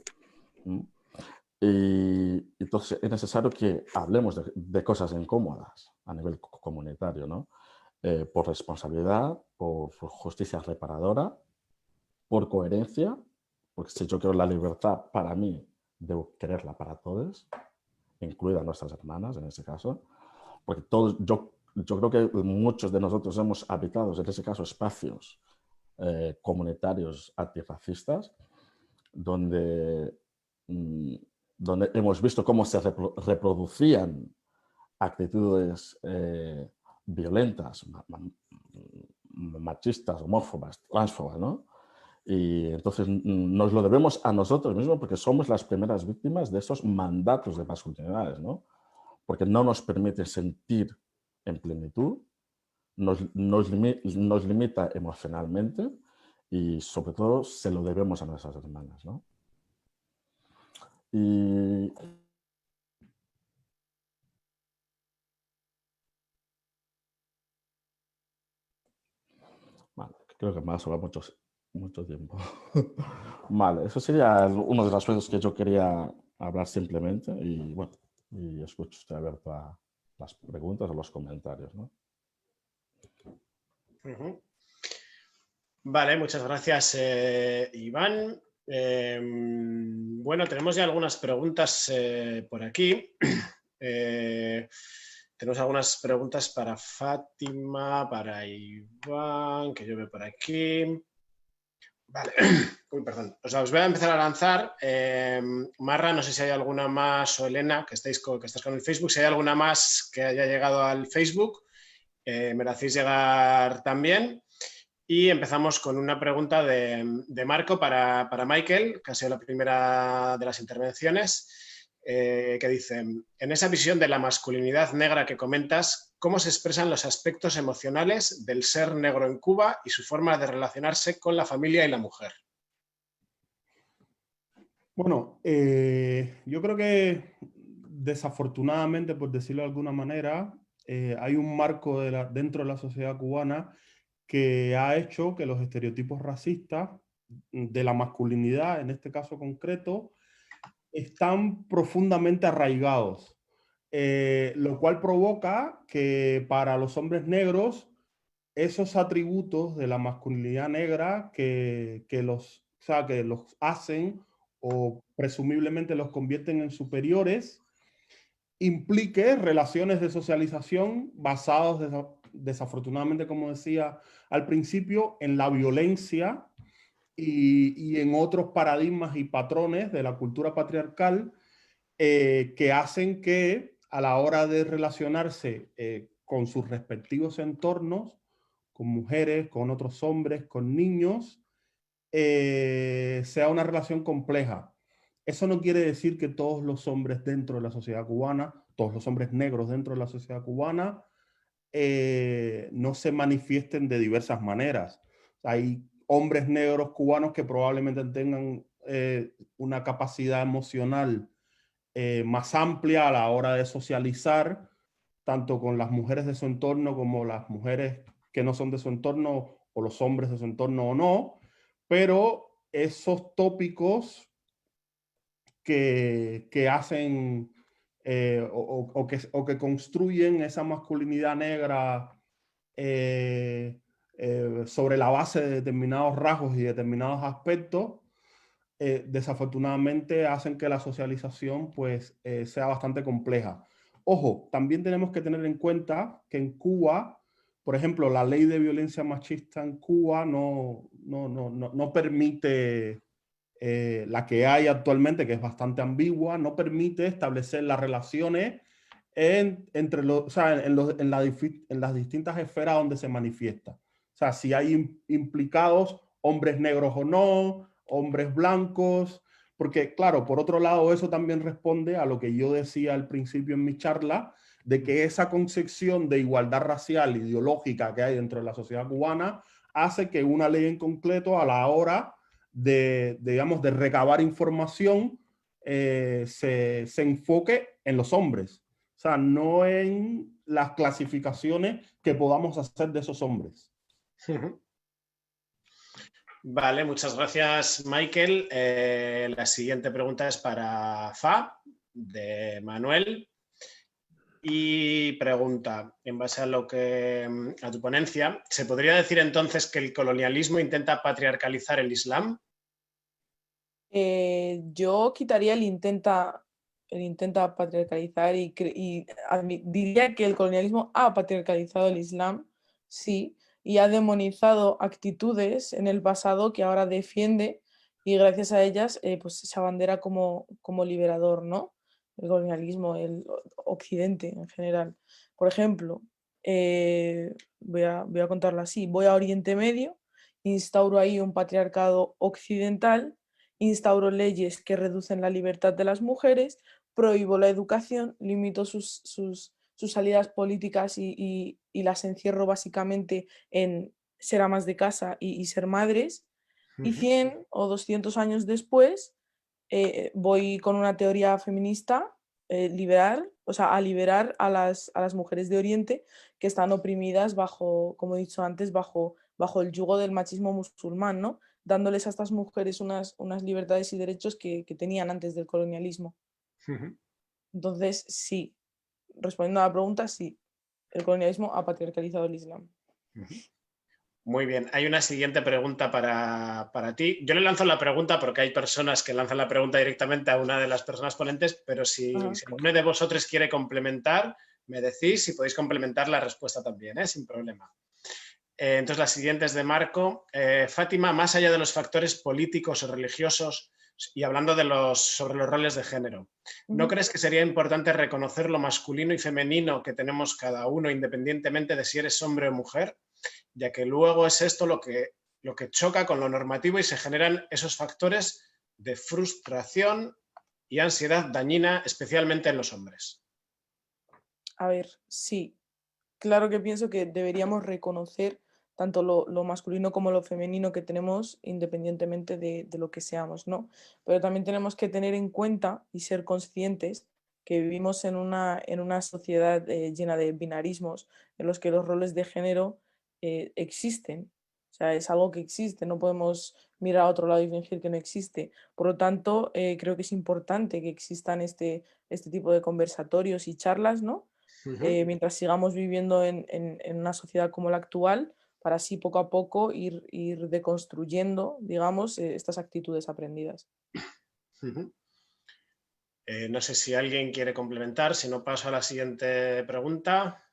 Y entonces es necesario que hablemos de cosas incómodas a nivel comunitario, ¿no? Por responsabilidad, por justicia reparadora, por coherencia, porque si yo quiero la libertad para mí, debo quererla para todos, incluidas nuestras hermanas en ese caso, porque todos, yo creo que muchos de nosotros hemos habitado, en ese caso, espacios comunitarios antirracistas, donde hemos visto cómo se reproducían actitudes violentas, machistas, homófobas, transfobas, ¿no? Y entonces nos lo debemos a nosotros mismos porque somos las primeras víctimas de esos mandatos de masculinidades, ¿no? Porque no nos permite sentir en plenitud, nos limita emocionalmente y sobre todo se lo debemos a nuestras hermanas, ¿no? Y vale, creo que me ha sobrado mucho tiempo. Vale, eso sería uno de los aspectos que yo quería hablar simplemente y bueno, y escucho, estoy abierto a las preguntas o los comentarios, ¿no? Vale, muchas gracias, Iván. Bueno, tenemos ya algunas preguntas por aquí. Tenemos algunas preguntas para Fátima, para Iván, que yo veo por aquí. Vale, uy, perdón. Os voy a empezar a lanzar. Marra, no sé si hay alguna más, o Elena, que estás con el Facebook, si hay alguna más que haya llegado al Facebook, me la hacéis llegar también. Y empezamos con una pregunta de Marco para Michael, que ha sido la primera de las intervenciones, que dice, en esa visión de la masculinidad negra que comentas, ¿cómo se expresan los aspectos emocionales del ser negro en Cuba y su forma de relacionarse con la familia y la mujer? Bueno, yo creo que desafortunadamente, por decirlo de alguna manera, hay un marco dentro de la sociedad cubana que ha hecho que los estereotipos racistas de la masculinidad, en este caso concreto, están profundamente arraigados, lo cual provoca que para los hombres negros esos atributos de la masculinidad negra que los hacen o presumiblemente los convierten en superiores, implique relaciones de socialización basadas desafortunadamente, como decía al principio, en la violencia y en otros paradigmas y patrones de la cultura patriarcal que hacen que a la hora de relacionarse con sus respectivos entornos, con mujeres, con otros hombres, con niños, sea una relación compleja. Eso no quiere decir que todos los hombres dentro de la sociedad cubana, todos los hombres negros dentro de la sociedad cubana, no se manifiesten de diversas maneras. Hay hombres negros cubanos que probablemente tengan una capacidad emocional más amplia a la hora de socializar, tanto con las mujeres de su entorno como las mujeres que no son de su entorno o los hombres de su entorno o no, pero esos tópicos que hacen o que construyen esa masculinidad negra sobre la base de determinados rasgos y determinados aspectos, desafortunadamente hacen que la socialización pues, sea bastante compleja. Ojo, también tenemos que tener en cuenta que en Cuba, por ejemplo, la ley de violencia machista en Cuba no permite, la que hay actualmente, que es bastante ambigua, no permite establecer las relaciones entre los, o sea, en las distintas esferas donde se manifiesta. O sea, si hay implicados hombres negros o no, hombres blancos, porque claro, por otro lado, eso también responde a lo que yo decía al principio en mi charla, de que esa concepción de igualdad racial ideológica que hay dentro de la sociedad cubana hace que una ley en concreto a la hora digamos, de recabar información se enfoque en los hombres. O sea, no en las clasificaciones que podamos hacer de esos hombres. Vale, muchas gracias, Michael. La siguiente pregunta es para Fa, de Manuel. Y pregunta, en base a tu ponencia, ¿se podría decir entonces que el colonialismo intenta patriarcalizar el Islam? Yo quitaría el intenta patriarcalizar y diría que el colonialismo ha patriarcalizado el Islam, sí, y ha demonizado actitudes en el pasado que ahora defiende y gracias a ellas pues se abandera como liberador, ¿no? El colonialismo, el Occidente en general. Por ejemplo, voy a contarlo así, voy a Oriente Medio, instauro ahí un patriarcado occidental, instauro leyes que reducen la libertad de las mujeres, prohíbo la educación, limito sus salidas políticas y las encierro básicamente en ser amas de casa y ser madres. Y 100 o 200 años después voy con una teoría feminista liberal, o sea, a liberar a las mujeres de Oriente que están oprimidas bajo, como he dicho antes, bajo el yugo del machismo musulmán, ¿no? Dándoles a estas mujeres unas libertades y derechos que tenían antes del colonialismo. Entonces, sí, respondiendo a la pregunta, sí, el colonialismo ha patriarcalizado el Islam. Muy bien, hay una siguiente pregunta para ti. Yo le lanzo la pregunta porque hay personas que lanzan la pregunta directamente a una de las personas ponentes, pero si alguno de vosotros quiere complementar, me decís y podéis complementar la respuesta también, sin problema. Entonces la siguiente es de Marco. Fátima, más allá de los factores políticos o religiosos y hablando sobre los roles de género, ¿no crees que sería importante reconocer lo masculino y femenino que tenemos cada uno independientemente de si eres hombre o mujer? Ya que luego es esto lo que choca con lo normativo y se generan esos factores de frustración y ansiedad dañina, especialmente en los hombres. A ver, sí, claro que pienso que deberíamos reconocer tanto lo masculino como lo femenino que tenemos independientemente de lo que seamos, ¿no? Pero también tenemos que tener en cuenta y ser conscientes que vivimos en una sociedad llena de binarismos en los que los roles de género existen. O sea, es algo que existe, no podemos mirar a otro lado y fingir que no existe. Por lo tanto, creo que es importante que existan este tipo de conversatorios y charlas, ¿no? Mientras sigamos viviendo en una sociedad como la actual, para así poco a poco ir deconstruyendo, digamos, estas actitudes aprendidas. No sé si alguien quiere complementar, si no paso a la siguiente pregunta.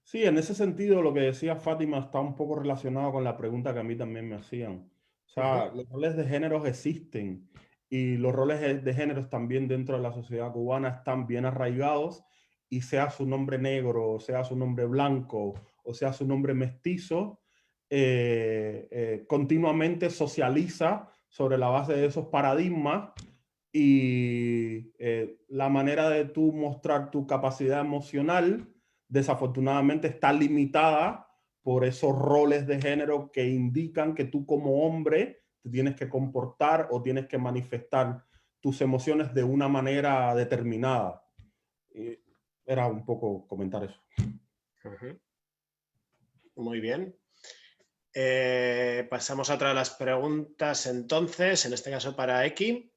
Sí, en ese sentido lo que decía Fátima está un poco relacionado con la pregunta que a mí también me hacían. O sea, los roles de género existen y los roles de género también dentro de la sociedad cubana están bien arraigados y sea su nombre negro, sea su nombre blanco o sea su nombre mestizo, continuamente socializa sobre la base de esos paradigmas y la manera de tú mostrar tu capacidad emocional desafortunadamente está limitada por esos roles de género que indican que tú como hombre te tienes que comportar o tienes que manifestar tus emociones de una manera determinada. Era un poco comentar eso. Muy bien. Pasamos a otra de las preguntas entonces, en este caso para Eki.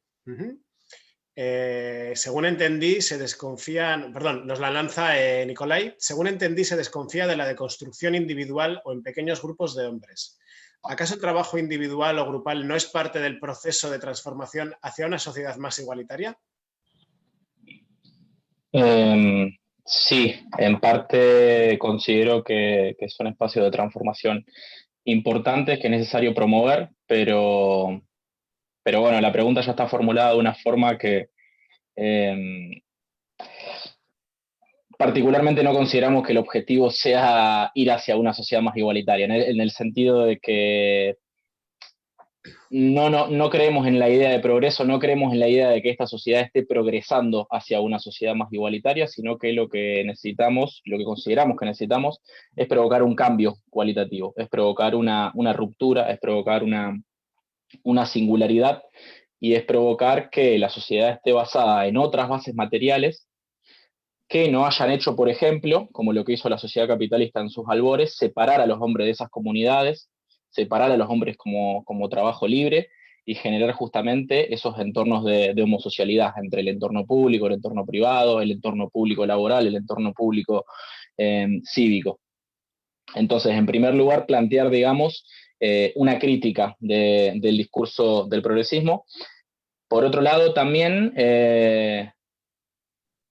según entendí, se desconfía, perdón, nos la lanza Nicolai, según entendí, se desconfía de la deconstrucción individual o en pequeños grupos de hombres. ¿Acaso el trabajo individual o grupal no es parte del proceso de transformación hacia una sociedad más igualitaria? Sí, en parte considero que son espacios de transformación importantes que es necesario promover, pero bueno, la pregunta ya está formulada de una forma que particularmente no consideramos que el objetivo sea ir hacia una sociedad más igualitaria, en el sentido de que no creemos en la idea de progreso, no creemos en la idea de que esta sociedad esté progresando hacia una sociedad más igualitaria, sino que lo que necesitamos, lo que consideramos que necesitamos, es provocar un cambio cualitativo, es provocar una ruptura, es provocar una singularidad y es provocar que la sociedad esté basada en otras bases materiales que no hayan hecho, por ejemplo, como lo que hizo la sociedad capitalista en sus albores, separar a los hombres de esas comunidades, separar a los hombres como trabajo libre y generar justamente esos entornos de homosocialidad entre el entorno público, el entorno privado, el entorno público laboral, el entorno público cívico. Entonces, en primer lugar, plantear, digamos, una crítica del discurso del progresismo. Por otro lado, también,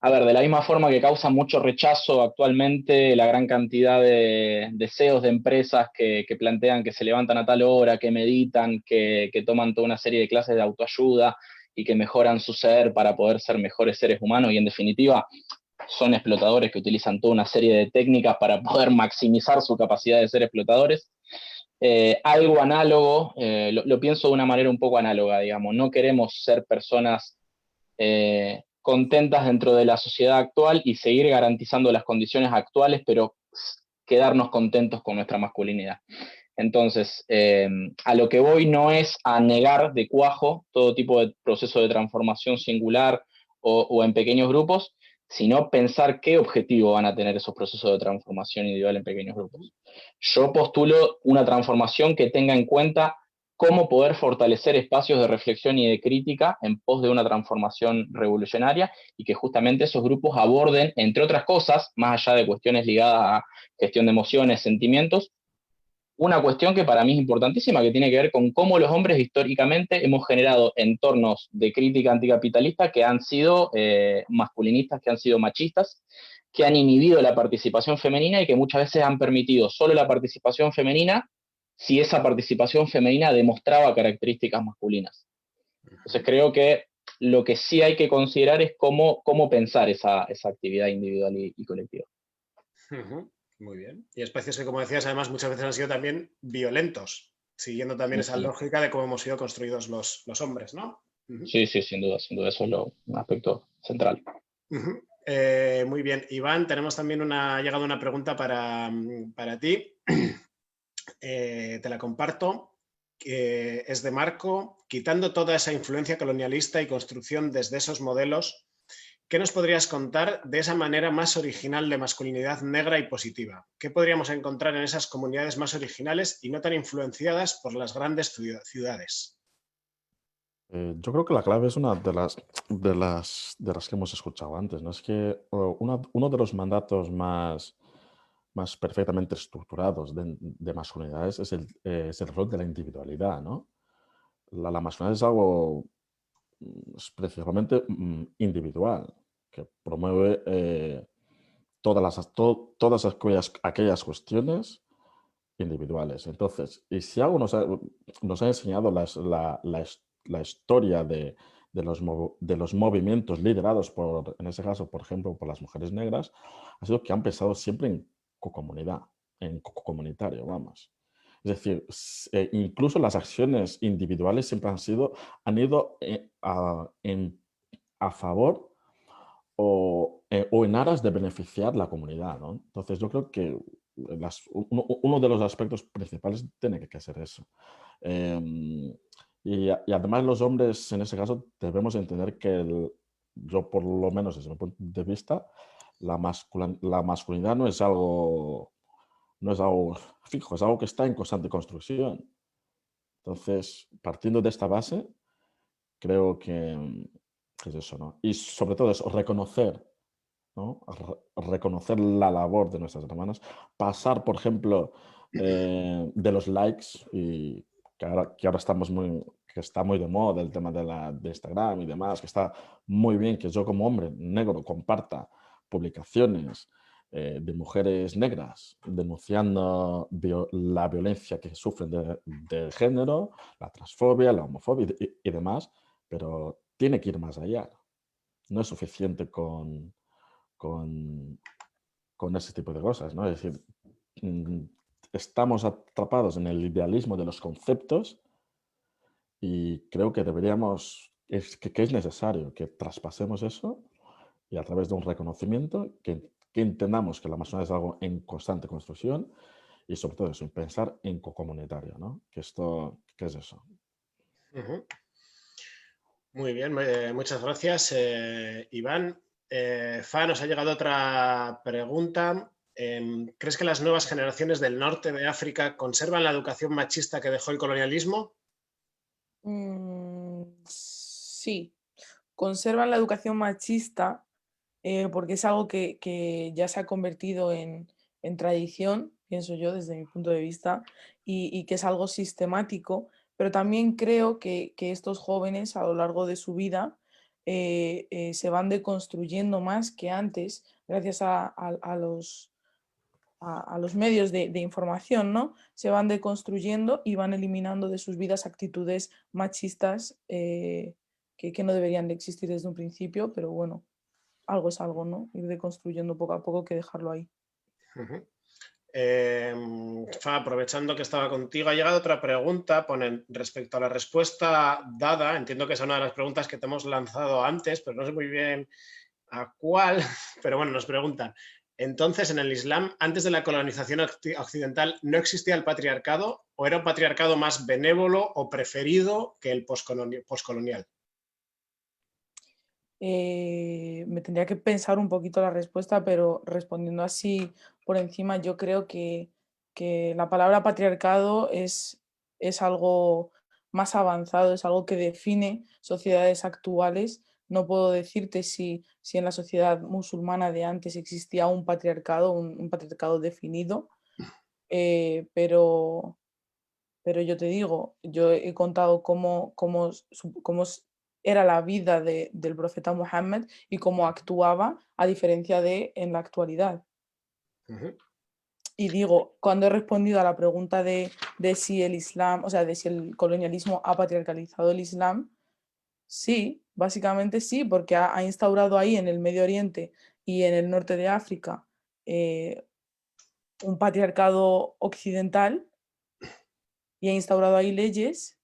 a ver, de la misma forma que causa mucho rechazo actualmente la gran cantidad de CEOs de empresas que plantean que se levantan a tal hora, que meditan, que toman toda una serie de clases de autoayuda y que mejoran su ser para poder ser mejores seres humanos y en definitiva son explotadores que utilizan toda una serie de técnicas para poder maximizar su capacidad de ser explotadores. Algo análogo, lo pienso de una manera un poco análoga, digamos, no queremos ser personas contentas dentro de la sociedad actual y seguir garantizando las condiciones actuales, pero quedarnos contentos con nuestra masculinidad. Entonces, a lo que voy no es a negar de cuajo todo tipo de proceso de transformación singular o en pequeños grupos, sino pensar qué objetivo van a tener esos procesos de transformación individual en pequeños grupos. Yo postulo una transformación que tenga en cuenta cómo poder fortalecer espacios de reflexión y de crítica en pos de una transformación revolucionaria y que justamente esos grupos aborden, entre otras cosas, más allá de cuestiones ligadas a gestión de emociones, sentimientos, una cuestión que para mí es importantísima, que tiene que ver con cómo los hombres históricamente hemos generado entornos de crítica anticapitalista que han sido masculinistas, que han sido machistas, que han inhibido la participación femenina y que muchas veces han permitido solo la participación femenina si esa participación femenina demostraba características masculinas. Entonces creo que lo que sí hay que considerar es cómo pensar esa actividad individual y colectiva. Muy bien. Y espacios que, como decías, además muchas veces han sido también violentos, siguiendo también esa lógica de cómo hemos sido construidos los hombres, ¿no? Sí, sin duda, eso es un aspecto central. Muy bien. Iván, tenemos también ha llegado una pregunta para ti. Te la comparto. Es de Marco. Quitando toda esa influencia colonialista y construcción desde esos modelos, ¿qué nos podrías contar de esa manera más original de masculinidad negra y positiva? ¿Qué podríamos encontrar en esas comunidades más originales y no tan influenciadas por las grandes ciudades? Yo creo que la clave es una de las que hemos escuchado antes, ¿no? Es que uno de los mandatos más perfectamente estructurados de masculinidades es el rol de la individualidad, ¿no? La masculinidad es algo principalmente individual, que promueve todas aquellas cuestiones individuales. Entonces, y si algo nos ha enseñado la historia de los movimientos liderados en ese caso, por ejemplo, por las mujeres negras, ha sido que han pensado siempre en comunidad, en comunitario, vamos. Es decir, incluso las acciones individuales siempre han ido a favor o en aras de beneficiar la comunidad, ¿no? Entonces, yo creo que uno de los aspectos principales tiene que ser eso. Y además los hombres, en ese caso, debemos entender que yo, por lo menos desde mi punto de vista, la masculinidad no es algo fijo, es algo que está en constante construcción. Entonces, partiendo de esta base, creo que es eso, ¿no? Y sobre todo es reconocer, ¿no? Reconocer la labor de nuestras hermanas, pasar, por ejemplo, de los likes, y que ahora que está muy de moda el tema de Instagram y demás, que está muy bien que yo como hombre negro comparta publicaciones de mujeres negras denunciando la violencia que sufren de género, la transfobia, la homofobia y demás, pero tiene que ir más allá. No es suficiente con, con ese tipo de cosas, ¿no? Es decir, mm, estamos atrapados en el idealismo de los conceptos y creo que que es necesario que traspasemos eso y a través de un reconocimiento que entendamos que la masonía es algo en constante construcción y sobre todo eso, en pensar en comunitario, ¿no? ¿Qué es eso? Ujú. Muy bien, muchas gracias, Iván. Fa, nos ha llegado otra pregunta. ¿Crees que las nuevas generaciones del norte de África conservan la educación machista que dejó el colonialismo? Sí, conservan la educación machista porque es algo que ya se ha convertido en tradición, pienso yo, desde mi punto de vista, y que es algo sistemático, pero también creo que estos jóvenes a lo largo de su vida se van deconstruyendo más que antes, gracias a los medios de información, ¿no? Se van deconstruyendo y van eliminando de sus vidas actitudes machistas que no deberían de existir desde un principio, pero bueno, algo es algo, ¿no? Ir deconstruyendo poco a poco que dejarlo ahí. Ujú. Fa, aprovechando que estaba contigo, ha llegado otra pregunta respecto a la respuesta dada. Entiendo que es una de las preguntas que te hemos lanzado antes, pero no sé muy bien a cuál. Pero bueno, nos preguntan. Entonces, en el Islam, antes de la colonización occidental, ¿no existía el patriarcado o era un patriarcado más benévolo o preferido que el poscolonial? Me tendría que pensar un poquito la respuesta, pero respondiendo así por encima, yo creo que la palabra patriarcado es algo más avanzado, es algo que define sociedades actuales. No puedo decirte si en la sociedad musulmana de antes existía un patriarcado, un patriarcado definido, pero yo te digo, yo he contado cómo era la vida del profeta Muhammad y cómo actuaba a diferencia de en la actualidad. Ujú. Y digo, cuando he respondido a la pregunta de si el Islam, o sea, de si el colonialismo ha patriarcalizado el Islam, sí, básicamente sí, porque ha instaurado ahí en el Medio Oriente y en el norte de África un patriarcado occidental y ha instaurado ahí leyes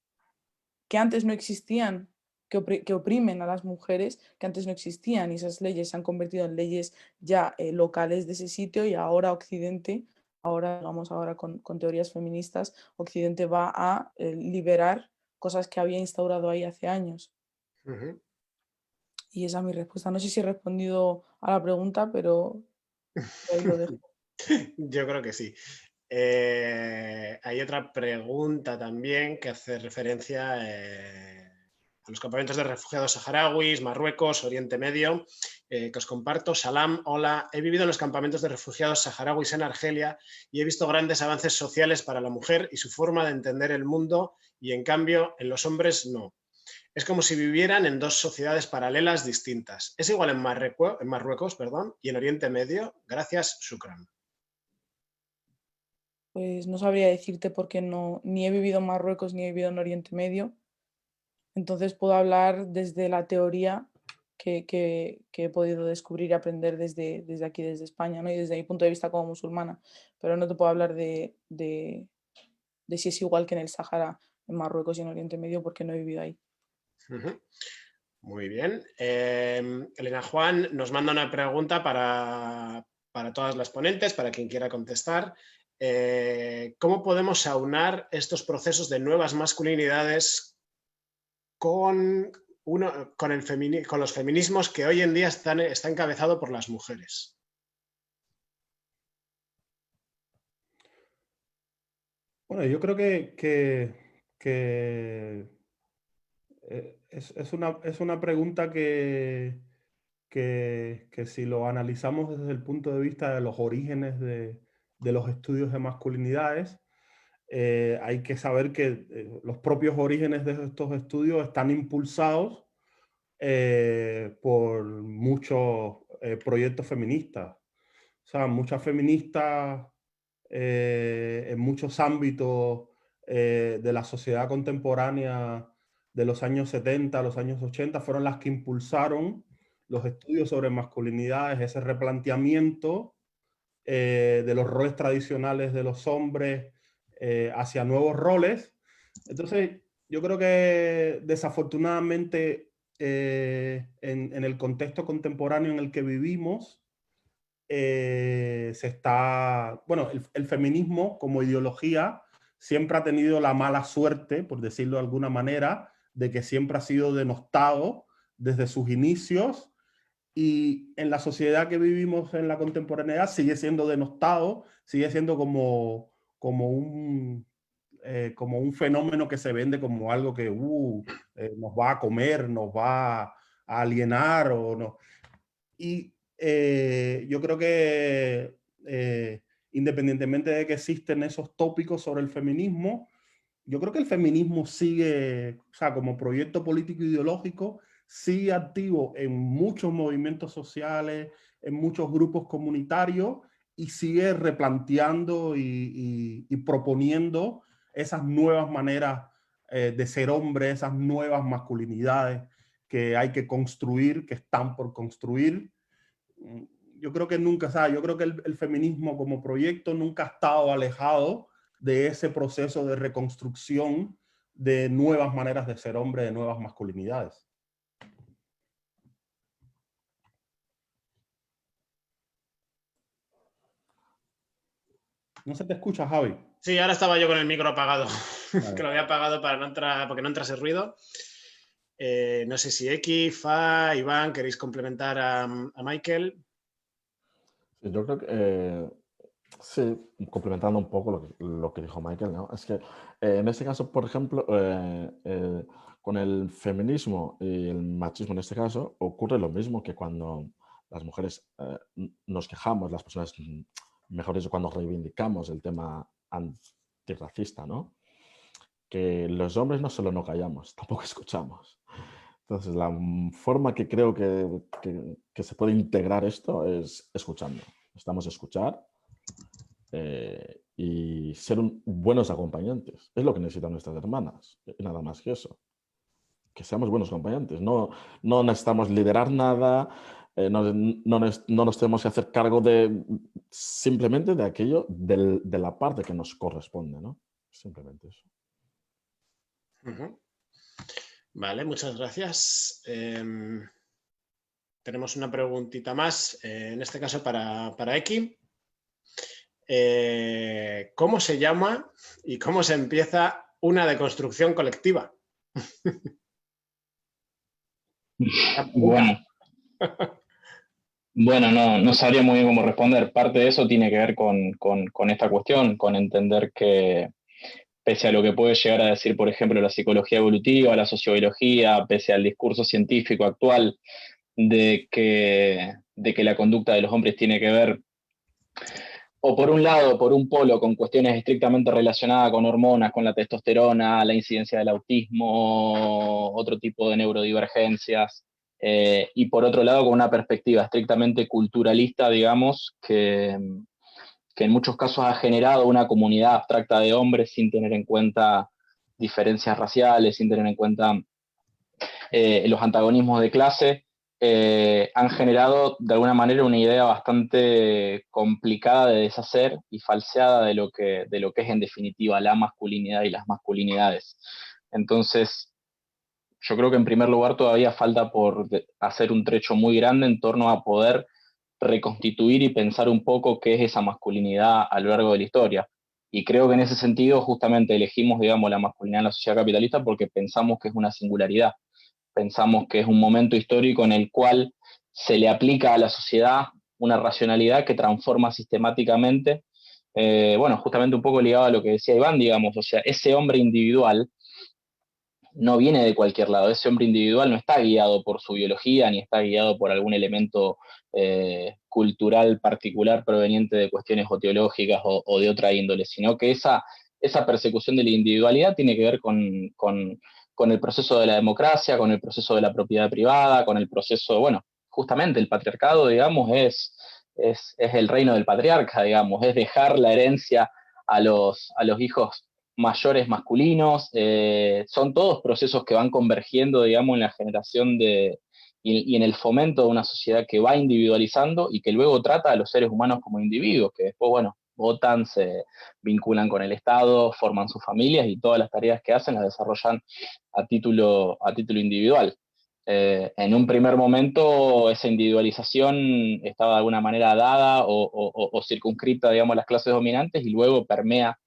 que antes no existían, que oprimen a las mujeres, que antes no existían, y esas leyes se han convertido en leyes ya locales de ese sitio, y ahora Occidente, ahora digamos ahora con teorías feministas, Occidente va a liberar cosas que había instaurado ahí hace años. Ujú. Y esa es mi respuesta. No sé si he respondido a la pregunta, pero ahí lo dejo. Yo creo que sí. Hay otra pregunta también que hace referencia a los campamentos de refugiados saharauis, Marruecos, Oriente Medio, que os comparto. Salam, hola. He vivido en los campamentos de refugiados saharauis en Argelia y he visto grandes avances sociales para la mujer y su forma de entender el mundo, y en cambio en los hombres no. Es como si vivieran en dos sociedades paralelas distintas. ¿Es igual en Marruecos, perdón, y en Oriente Medio? Gracias, Shukran. Pues no sabría decirte porque no, ni he vivido en Marruecos ni he vivido en Oriente Medio. Entonces puedo hablar desde la teoría que he podido descubrir y aprender desde aquí, desde España, ¿no? Y desde mi punto de vista como musulmana. Pero no te puedo hablar de si es igual que en el Sahara, en Marruecos y en Oriente Medio, porque no he vivido ahí. Ujú. Muy bien. Elena Juan nos manda una pregunta para todas las ponentes, para quien quiera contestar. ¿Cómo podemos aunar estos procesos de nuevas masculinidades con los feminismos que hoy en día está encabezado por las mujeres? Bueno, yo creo que Es una pregunta que si lo analizamos desde el punto de vista de los orígenes de los estudios de masculinidades, hay que saber que los propios orígenes de estos estudios están impulsados por muchos proyectos feministas. O sea, muchas feministas en muchos ámbitos de la sociedad contemporánea de los años 70 a los años 80 fueron las que impulsaron los estudios sobre masculinidades, ese replanteamiento de los roles tradicionales de los hombres hacia nuevos roles. Entonces, yo creo que desafortunadamente en el contexto contemporáneo en el que vivimos, bueno, el feminismo como ideología siempre ha tenido la mala suerte, por decirlo de alguna manera, de que siempre ha sido denostado desde sus inicios, y en la sociedad que vivimos en la contemporaneidad sigue siendo denostado, sigue siendo como un fenómeno que se vende como algo que nos va a comer, nos va a alienar o no. Y yo creo que independientemente de que existen esos tópicos sobre el feminismo, yo creo que el feminismo sigue, o sea, como proyecto político ideológico, sigue activo en muchos movimientos sociales, en muchos grupos comunitarios, y sigue replanteando y proponiendo esas nuevas maneras de ser hombre, esas nuevas masculinidades que hay que construir, que están por construir. Yo creo que nunca, ¿sabes? Yo creo que el feminismo como proyecto nunca ha estado alejado de ese proceso de reconstrucción de nuevas maneras de ser hombre, de nuevas masculinidades. No se te escucha, Javi. Sí, ahora estaba yo con el micro apagado, Vale. que lo había apagado para no entrar, porque no entrase ruido. No sé si X, Fa, Iván, queréis complementar a Michael. Yo creo que sí, complementando un poco lo que dijo Michael, ¿no? Es que en este caso, por ejemplo, con el feminismo y el machismo en este caso, ocurre lo mismo que cuando las mujeres nos quejamos, las personas, mejor dicho, cuando reivindicamos el tema antirracista, ¿no? Que los hombres no solo no callamos, tampoco escuchamos. Entonces, la forma que creo que se puede integrar esto es escuchando. Necesitamos escuchar y ser buenos acompañantes. Es lo que necesitan nuestras hermanas, y nada más que eso. Que seamos buenos acompañantes. No necesitamos liderar nada, no nos tenemos que hacer cargo simplemente de aquello, de la parte que nos corresponde, ¿no? Simplemente eso. Vale, muchas gracias. Tenemos una preguntita más, en este caso para X. ¿Cómo se llama y cómo se empieza una deconstrucción colectiva? Bueno, no sabría muy bien cómo responder. Parte de eso tiene que ver con esta cuestión, con entender que pese a lo que puede llegar a decir, por ejemplo, la psicología evolutiva, la sociobiología, pese al discurso científico actual de que la conducta de los hombres tiene que ver, o por un lado, por un polo, con cuestiones estrictamente relacionadas con hormonas, con la testosterona, la incidencia del autismo, otro tipo de neurodivergencias, y por otro lado, con una perspectiva estrictamente culturalista, digamos, que en muchos casos ha generado una comunidad abstracta de hombres sin tener en cuenta diferencias raciales, sin tener en cuenta los antagonismos de clase, han generado de alguna manera una idea bastante complicada de deshacer y falseada de lo que es en definitiva la masculinidad y las masculinidades. Entonces, yo creo que en primer lugar todavía falta por hacer un trecho muy grande en torno a poder reconstituir y pensar un poco qué es esa masculinidad a lo largo de la historia. Y creo que en ese sentido justamente elegimos, digamos, la masculinidad en la sociedad capitalista porque pensamos que es una singularidad. Pensamos que es un momento histórico en el cual se le aplica a la sociedad una racionalidad que transforma sistemáticamente, bueno, justamente un poco ligado a lo que decía Iván, digamos, o sea, ese hombre individual no viene de cualquier lado. Ese hombre individual no está guiado por su biología, ni está guiado por algún elemento cultural particular proveniente de cuestiones o teológicas o de otra índole, sino que esa persecución de la individualidad tiene que ver con el proceso de la democracia, con el proceso de la propiedad privada, con el proceso, bueno, justamente el patriarcado, digamos, es el reino del patriarca, digamos, es dejar la herencia a los hijos mayores masculinos, son todos procesos que van convergiendo, digamos, en la generación y en el fomento de una sociedad que va individualizando y que luego trata a los seres humanos como individuos, que después, bueno, votan, se vinculan con el Estado, forman sus familias y todas las tareas que hacen las desarrollan a título individual. En un primer momento esa individualización estaba de alguna manera dada o circunscrita, digamos, a las clases dominantes y luego permea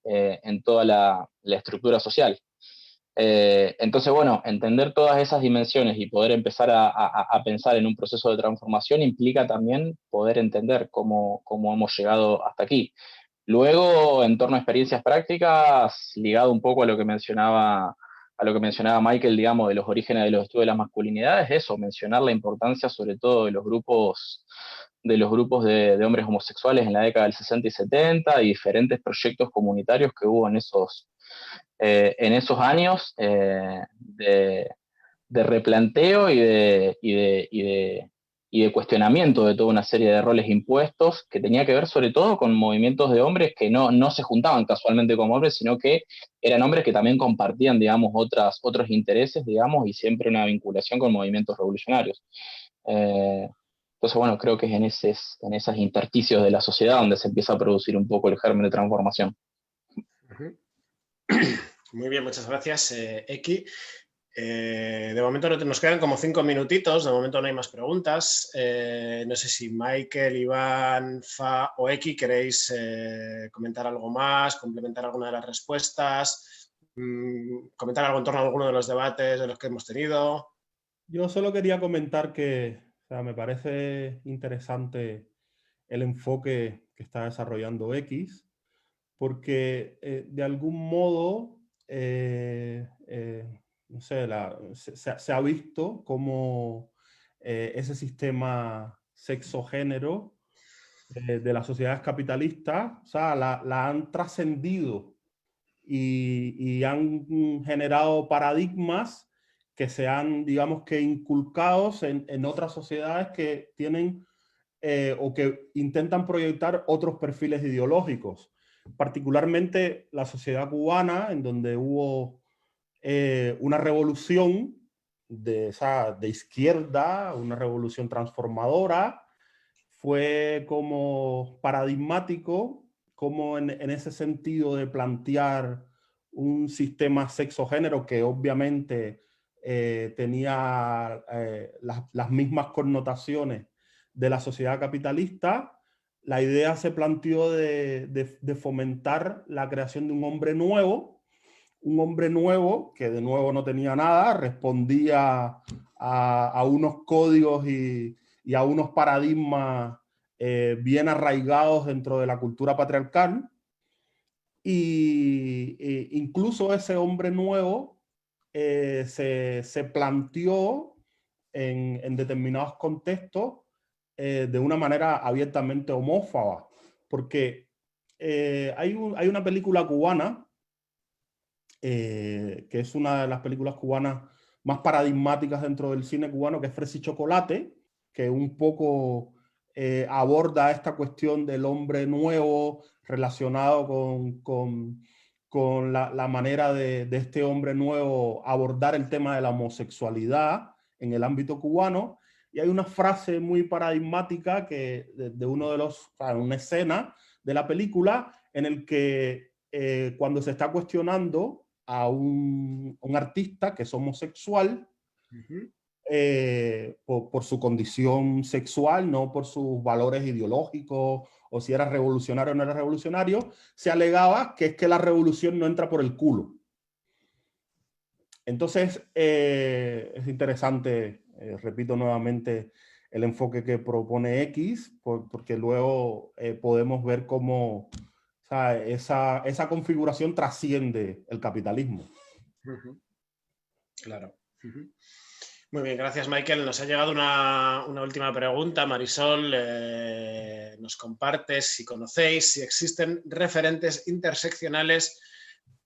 en toda la estructura social. Entonces, bueno, entender todas esas dimensiones y poder empezar a pensar en un proceso de transformación implica también poder entender cómo hemos llegado hasta aquí. Luego, en torno a experiencias prácticas, ligado un poco a lo que mencionaba Michael, digamos, de los orígenes de los estudios de las masculinidades, eso, mencionar la importancia sobre todo de los grupos de hombres homosexuales en la década del 60 y 70 y diferentes proyectos comunitarios que hubo en esos años de replanteo y de cuestionamiento de toda una serie de roles impuestos que tenía que ver sobre todo con movimientos de hombres que no se juntaban casualmente como hombres, sino que eran hombres que también compartían, digamos, otros intereses, digamos, y siempre una vinculación con movimientos revolucionarios. Entonces, bueno, creo que es en esos intersticios de la sociedad donde se empieza a producir un poco el germen de transformación. Muy bien, muchas gracias, Eki. De momento nos quedan como 5 minutitos, de momento no hay más preguntas. No sé si Michael, Iván, Fa o Eki queréis comentar algo más, complementar alguna de las respuestas, comentar algo en torno a alguno de los debates de los que hemos tenido. Yo solo quería comentar que me parece interesante el enfoque que está desarrollando X, porque de algún modo no sé, se ha visto como ese sistema sexo-género de las sociedades capitalistas, o sea, la han trascendido y han generado paradigmas que se han, digamos que, inculcados en otras sociedades que tienen o que intentan proyectar otros perfiles ideológicos. Particularmente la sociedad cubana, en donde hubo una revolución de izquierda, una revolución transformadora, fue como paradigmático, como en ese sentido de plantear un sistema sexo-género que obviamente tenía las mismas connotaciones de la sociedad capitalista. La idea se planteó de fomentar la creación de un hombre nuevo que de nuevo no tenía nada, respondía a unos códigos y a unos paradigmas bien arraigados dentro de la cultura patriarcal. Y incluso ese hombre nuevo se planteó en determinados contextos de una manera abiertamente homófoba, porque hay una película cubana que es una de las películas cubanas más paradigmáticas dentro del cine cubano, que es Fresa y Chocolate, que un poco aborda esta cuestión del hombre nuevo relacionado con la manera de este hombre nuevo abordar el tema de la homosexualidad en el ámbito cubano. Y hay una frase muy paradigmática de uno de una escena de la película en el que cuando se está cuestionando a un artista que es homosexual por su condición sexual, no por sus valores ideológicos o si era revolucionario o no era revolucionario, se alegaba que es que la revolución no entra por el culo. Entonces, es interesante, repito nuevamente, el enfoque que propone X, porque luego podemos ver cómo esa configuración trasciende el capitalismo. Claro. Muy bien, gracias Michael. Nos ha llegado una última pregunta. Marisol, nos compartes si conocéis, si existen referentes interseccionales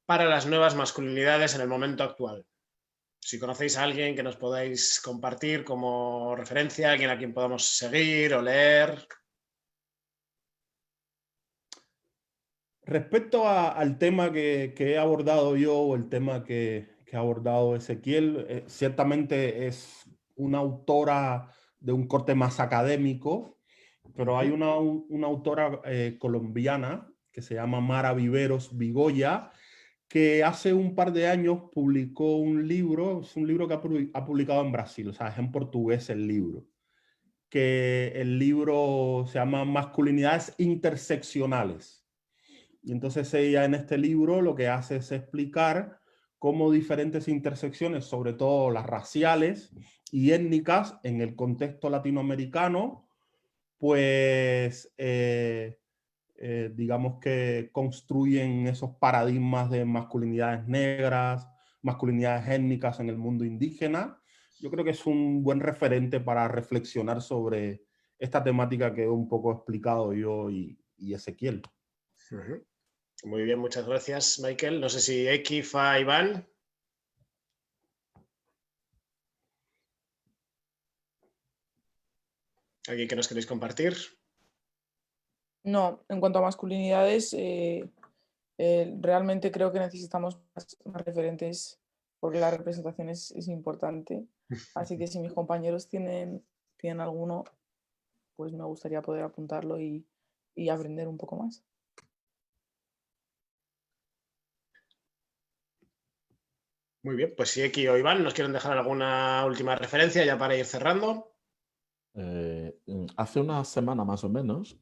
para las nuevas masculinidades en el momento actual. Si conocéis a alguien que nos podáis compartir como referencia, alguien a quien podamos seguir o leer. Respecto al tema que he abordado yo o el tema que ha abordado Ezequiel, ciertamente es una autora de un corte más académico, pero hay una autora colombiana que se llama Mara Viveros Vigoya, que hace un par de años publicó un libro, es un libro que ha publicado en Brasil, o sea, es en portugués el libro, que el libro se llama Masculinidades Interseccionales. Y entonces ella en este libro lo que hace es explicar cómo diferentes intersecciones, sobre todo las raciales y étnicas en el contexto latinoamericano, pues digamos que construyen esos paradigmas de masculinidades negras, masculinidades étnicas en el mundo indígena. Yo creo que es un buen referente para reflexionar sobre esta temática que he un poco explicado yo y Ezequiel. Muy bien, muchas gracias, Michael. No sé si Eki, Fa, Iván. ¿Alguien que nos queréis compartir? No, en cuanto a masculinidades, realmente creo que necesitamos más referentes porque la representación es importante. Así que si mis compañeros tienen alguno, pues me gustaría poder apuntarlo y aprender un poco más. Muy bien, pues si Eki o Iván nos quieren dejar alguna última referencia ya para ir cerrando. Hace una semana más o menos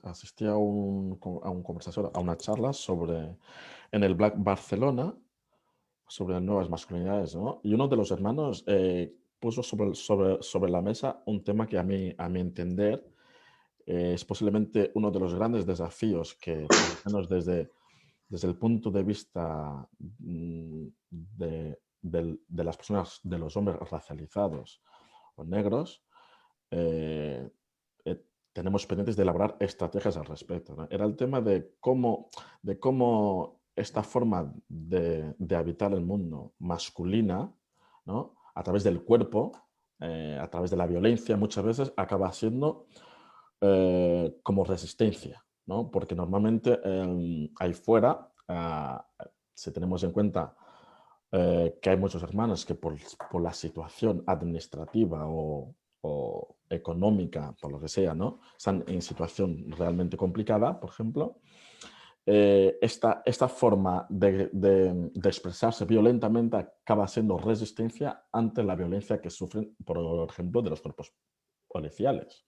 asistí a un conversación, a una charla en el Black Barcelona sobre nuevas masculinidades, ¿no? Y uno de los hermanos puso sobre la mesa un tema que a mi entender es posiblemente uno de los grandes desafíos que, por lo menos desde el punto de vista de las personas, de los hombres racializados o negros, tenemos pendientes de elaborar estrategias al respecto, ¿no? Era el tema de cómo esta forma de habitar el mundo masculina, ¿no? A través del cuerpo, a través de la violencia, muchas veces acaba siendo como resistencia, ¿no? Porque normalmente ahí fuera, si tenemos en cuenta que hay muchos hermanos que por la situación administrativa o económica, por lo que sea, ¿no? Están en situación realmente complicada, por ejemplo, esta forma de expresarse violentamente acaba siendo resistencia ante la violencia que sufren, por ejemplo, de los cuerpos policiales.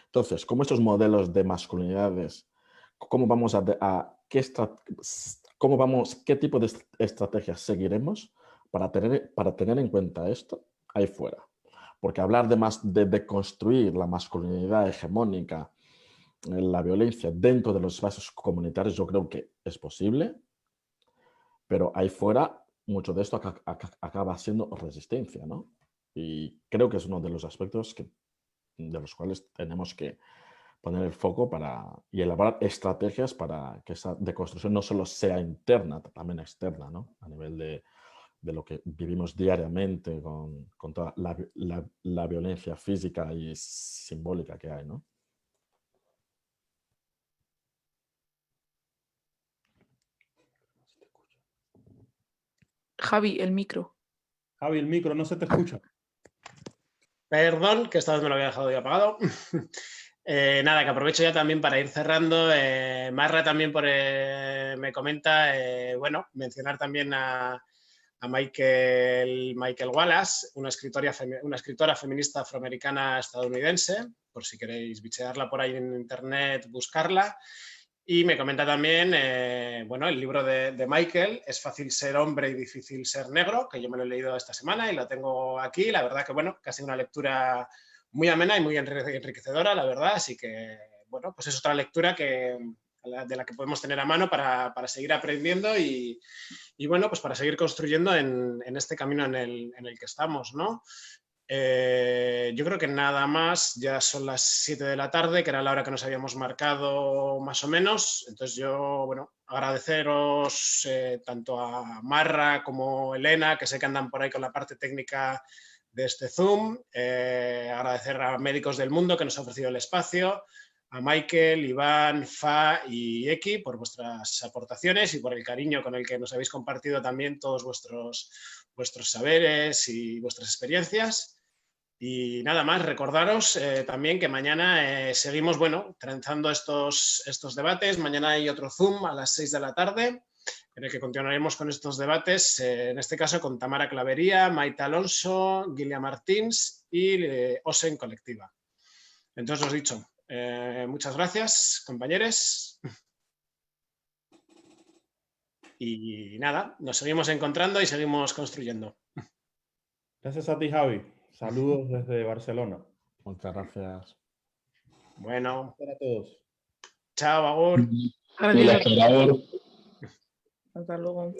Entonces, ¿cómo estos modelos de masculinidades, qué tipo de estrategias seguiremos para tener en cuenta esto ahí fuera? Porque hablar de construir la masculinidad hegemónica, la violencia dentro de los espacios comunitarios, yo creo que es posible, pero ahí fuera mucho de esto acaba siendo resistencia, ¿no? Y creo que es uno de los aspectos de los cuales tenemos que poner el foco y elaborar estrategias para que esa deconstrucción no solo sea interna, también externa, ¿no? A nivel de lo que vivimos diariamente con toda la violencia física y simbólica que hay, ¿no? Javi, el micro. Javi, el micro no se te escucha. Perdón, que esta vez me lo había dejado ya apagado. Nada, que aprovecho ya también para ir cerrando. Marra también me comenta, bueno, mencionar también a Michael Wallace, una escritora feminista afroamericana estadounidense, por si queréis bichearla por ahí en internet, buscarla. Y me comenta también, bueno, el libro de Michael, Es fácil ser hombre y difícil ser negro, que yo me lo he leído esta semana y lo tengo aquí. La verdad que, bueno, que ha sido una lectura muy amena y muy enriquecedora, la verdad. Así que, bueno, pues es otra lectura que de la que podemos tener a mano para seguir aprendiendo y bueno, pues para seguir construyendo en este camino en el que estamos, ¿no? Yo creo que nada más, ya son las 7 de la tarde, que era la hora que nos habíamos marcado más o menos. Entonces yo, bueno, agradeceros tanto a Marra como Elena, que sé que andan por ahí con la parte técnica de este Zoom, agradecer a Médicos del Mundo que nos ha ofrecido el espacio, a Michael, Iván, Fa y Eki por vuestras aportaciones y por el cariño con el que nos habéis compartido también todos vuestros saberes y vuestras experiencias. Y nada más, recordaros también que mañana seguimos, bueno, transando estos debates. Mañana hay otro Zoom a las 6 de la tarde en el que continuaremos con estos debates, en este caso con Tamara Clavería, Maite Alonso, Guilia Martins y Osen Colectiva. Entonces, os dicho, muchas gracias, compañeros. Y nada, nos seguimos encontrando y seguimos construyendo. Gracias a ti, Javi. Saludos desde Barcelona. Muchas gracias. Bueno, Para todos. chao, agur. Y el acelerador. Hasta luego.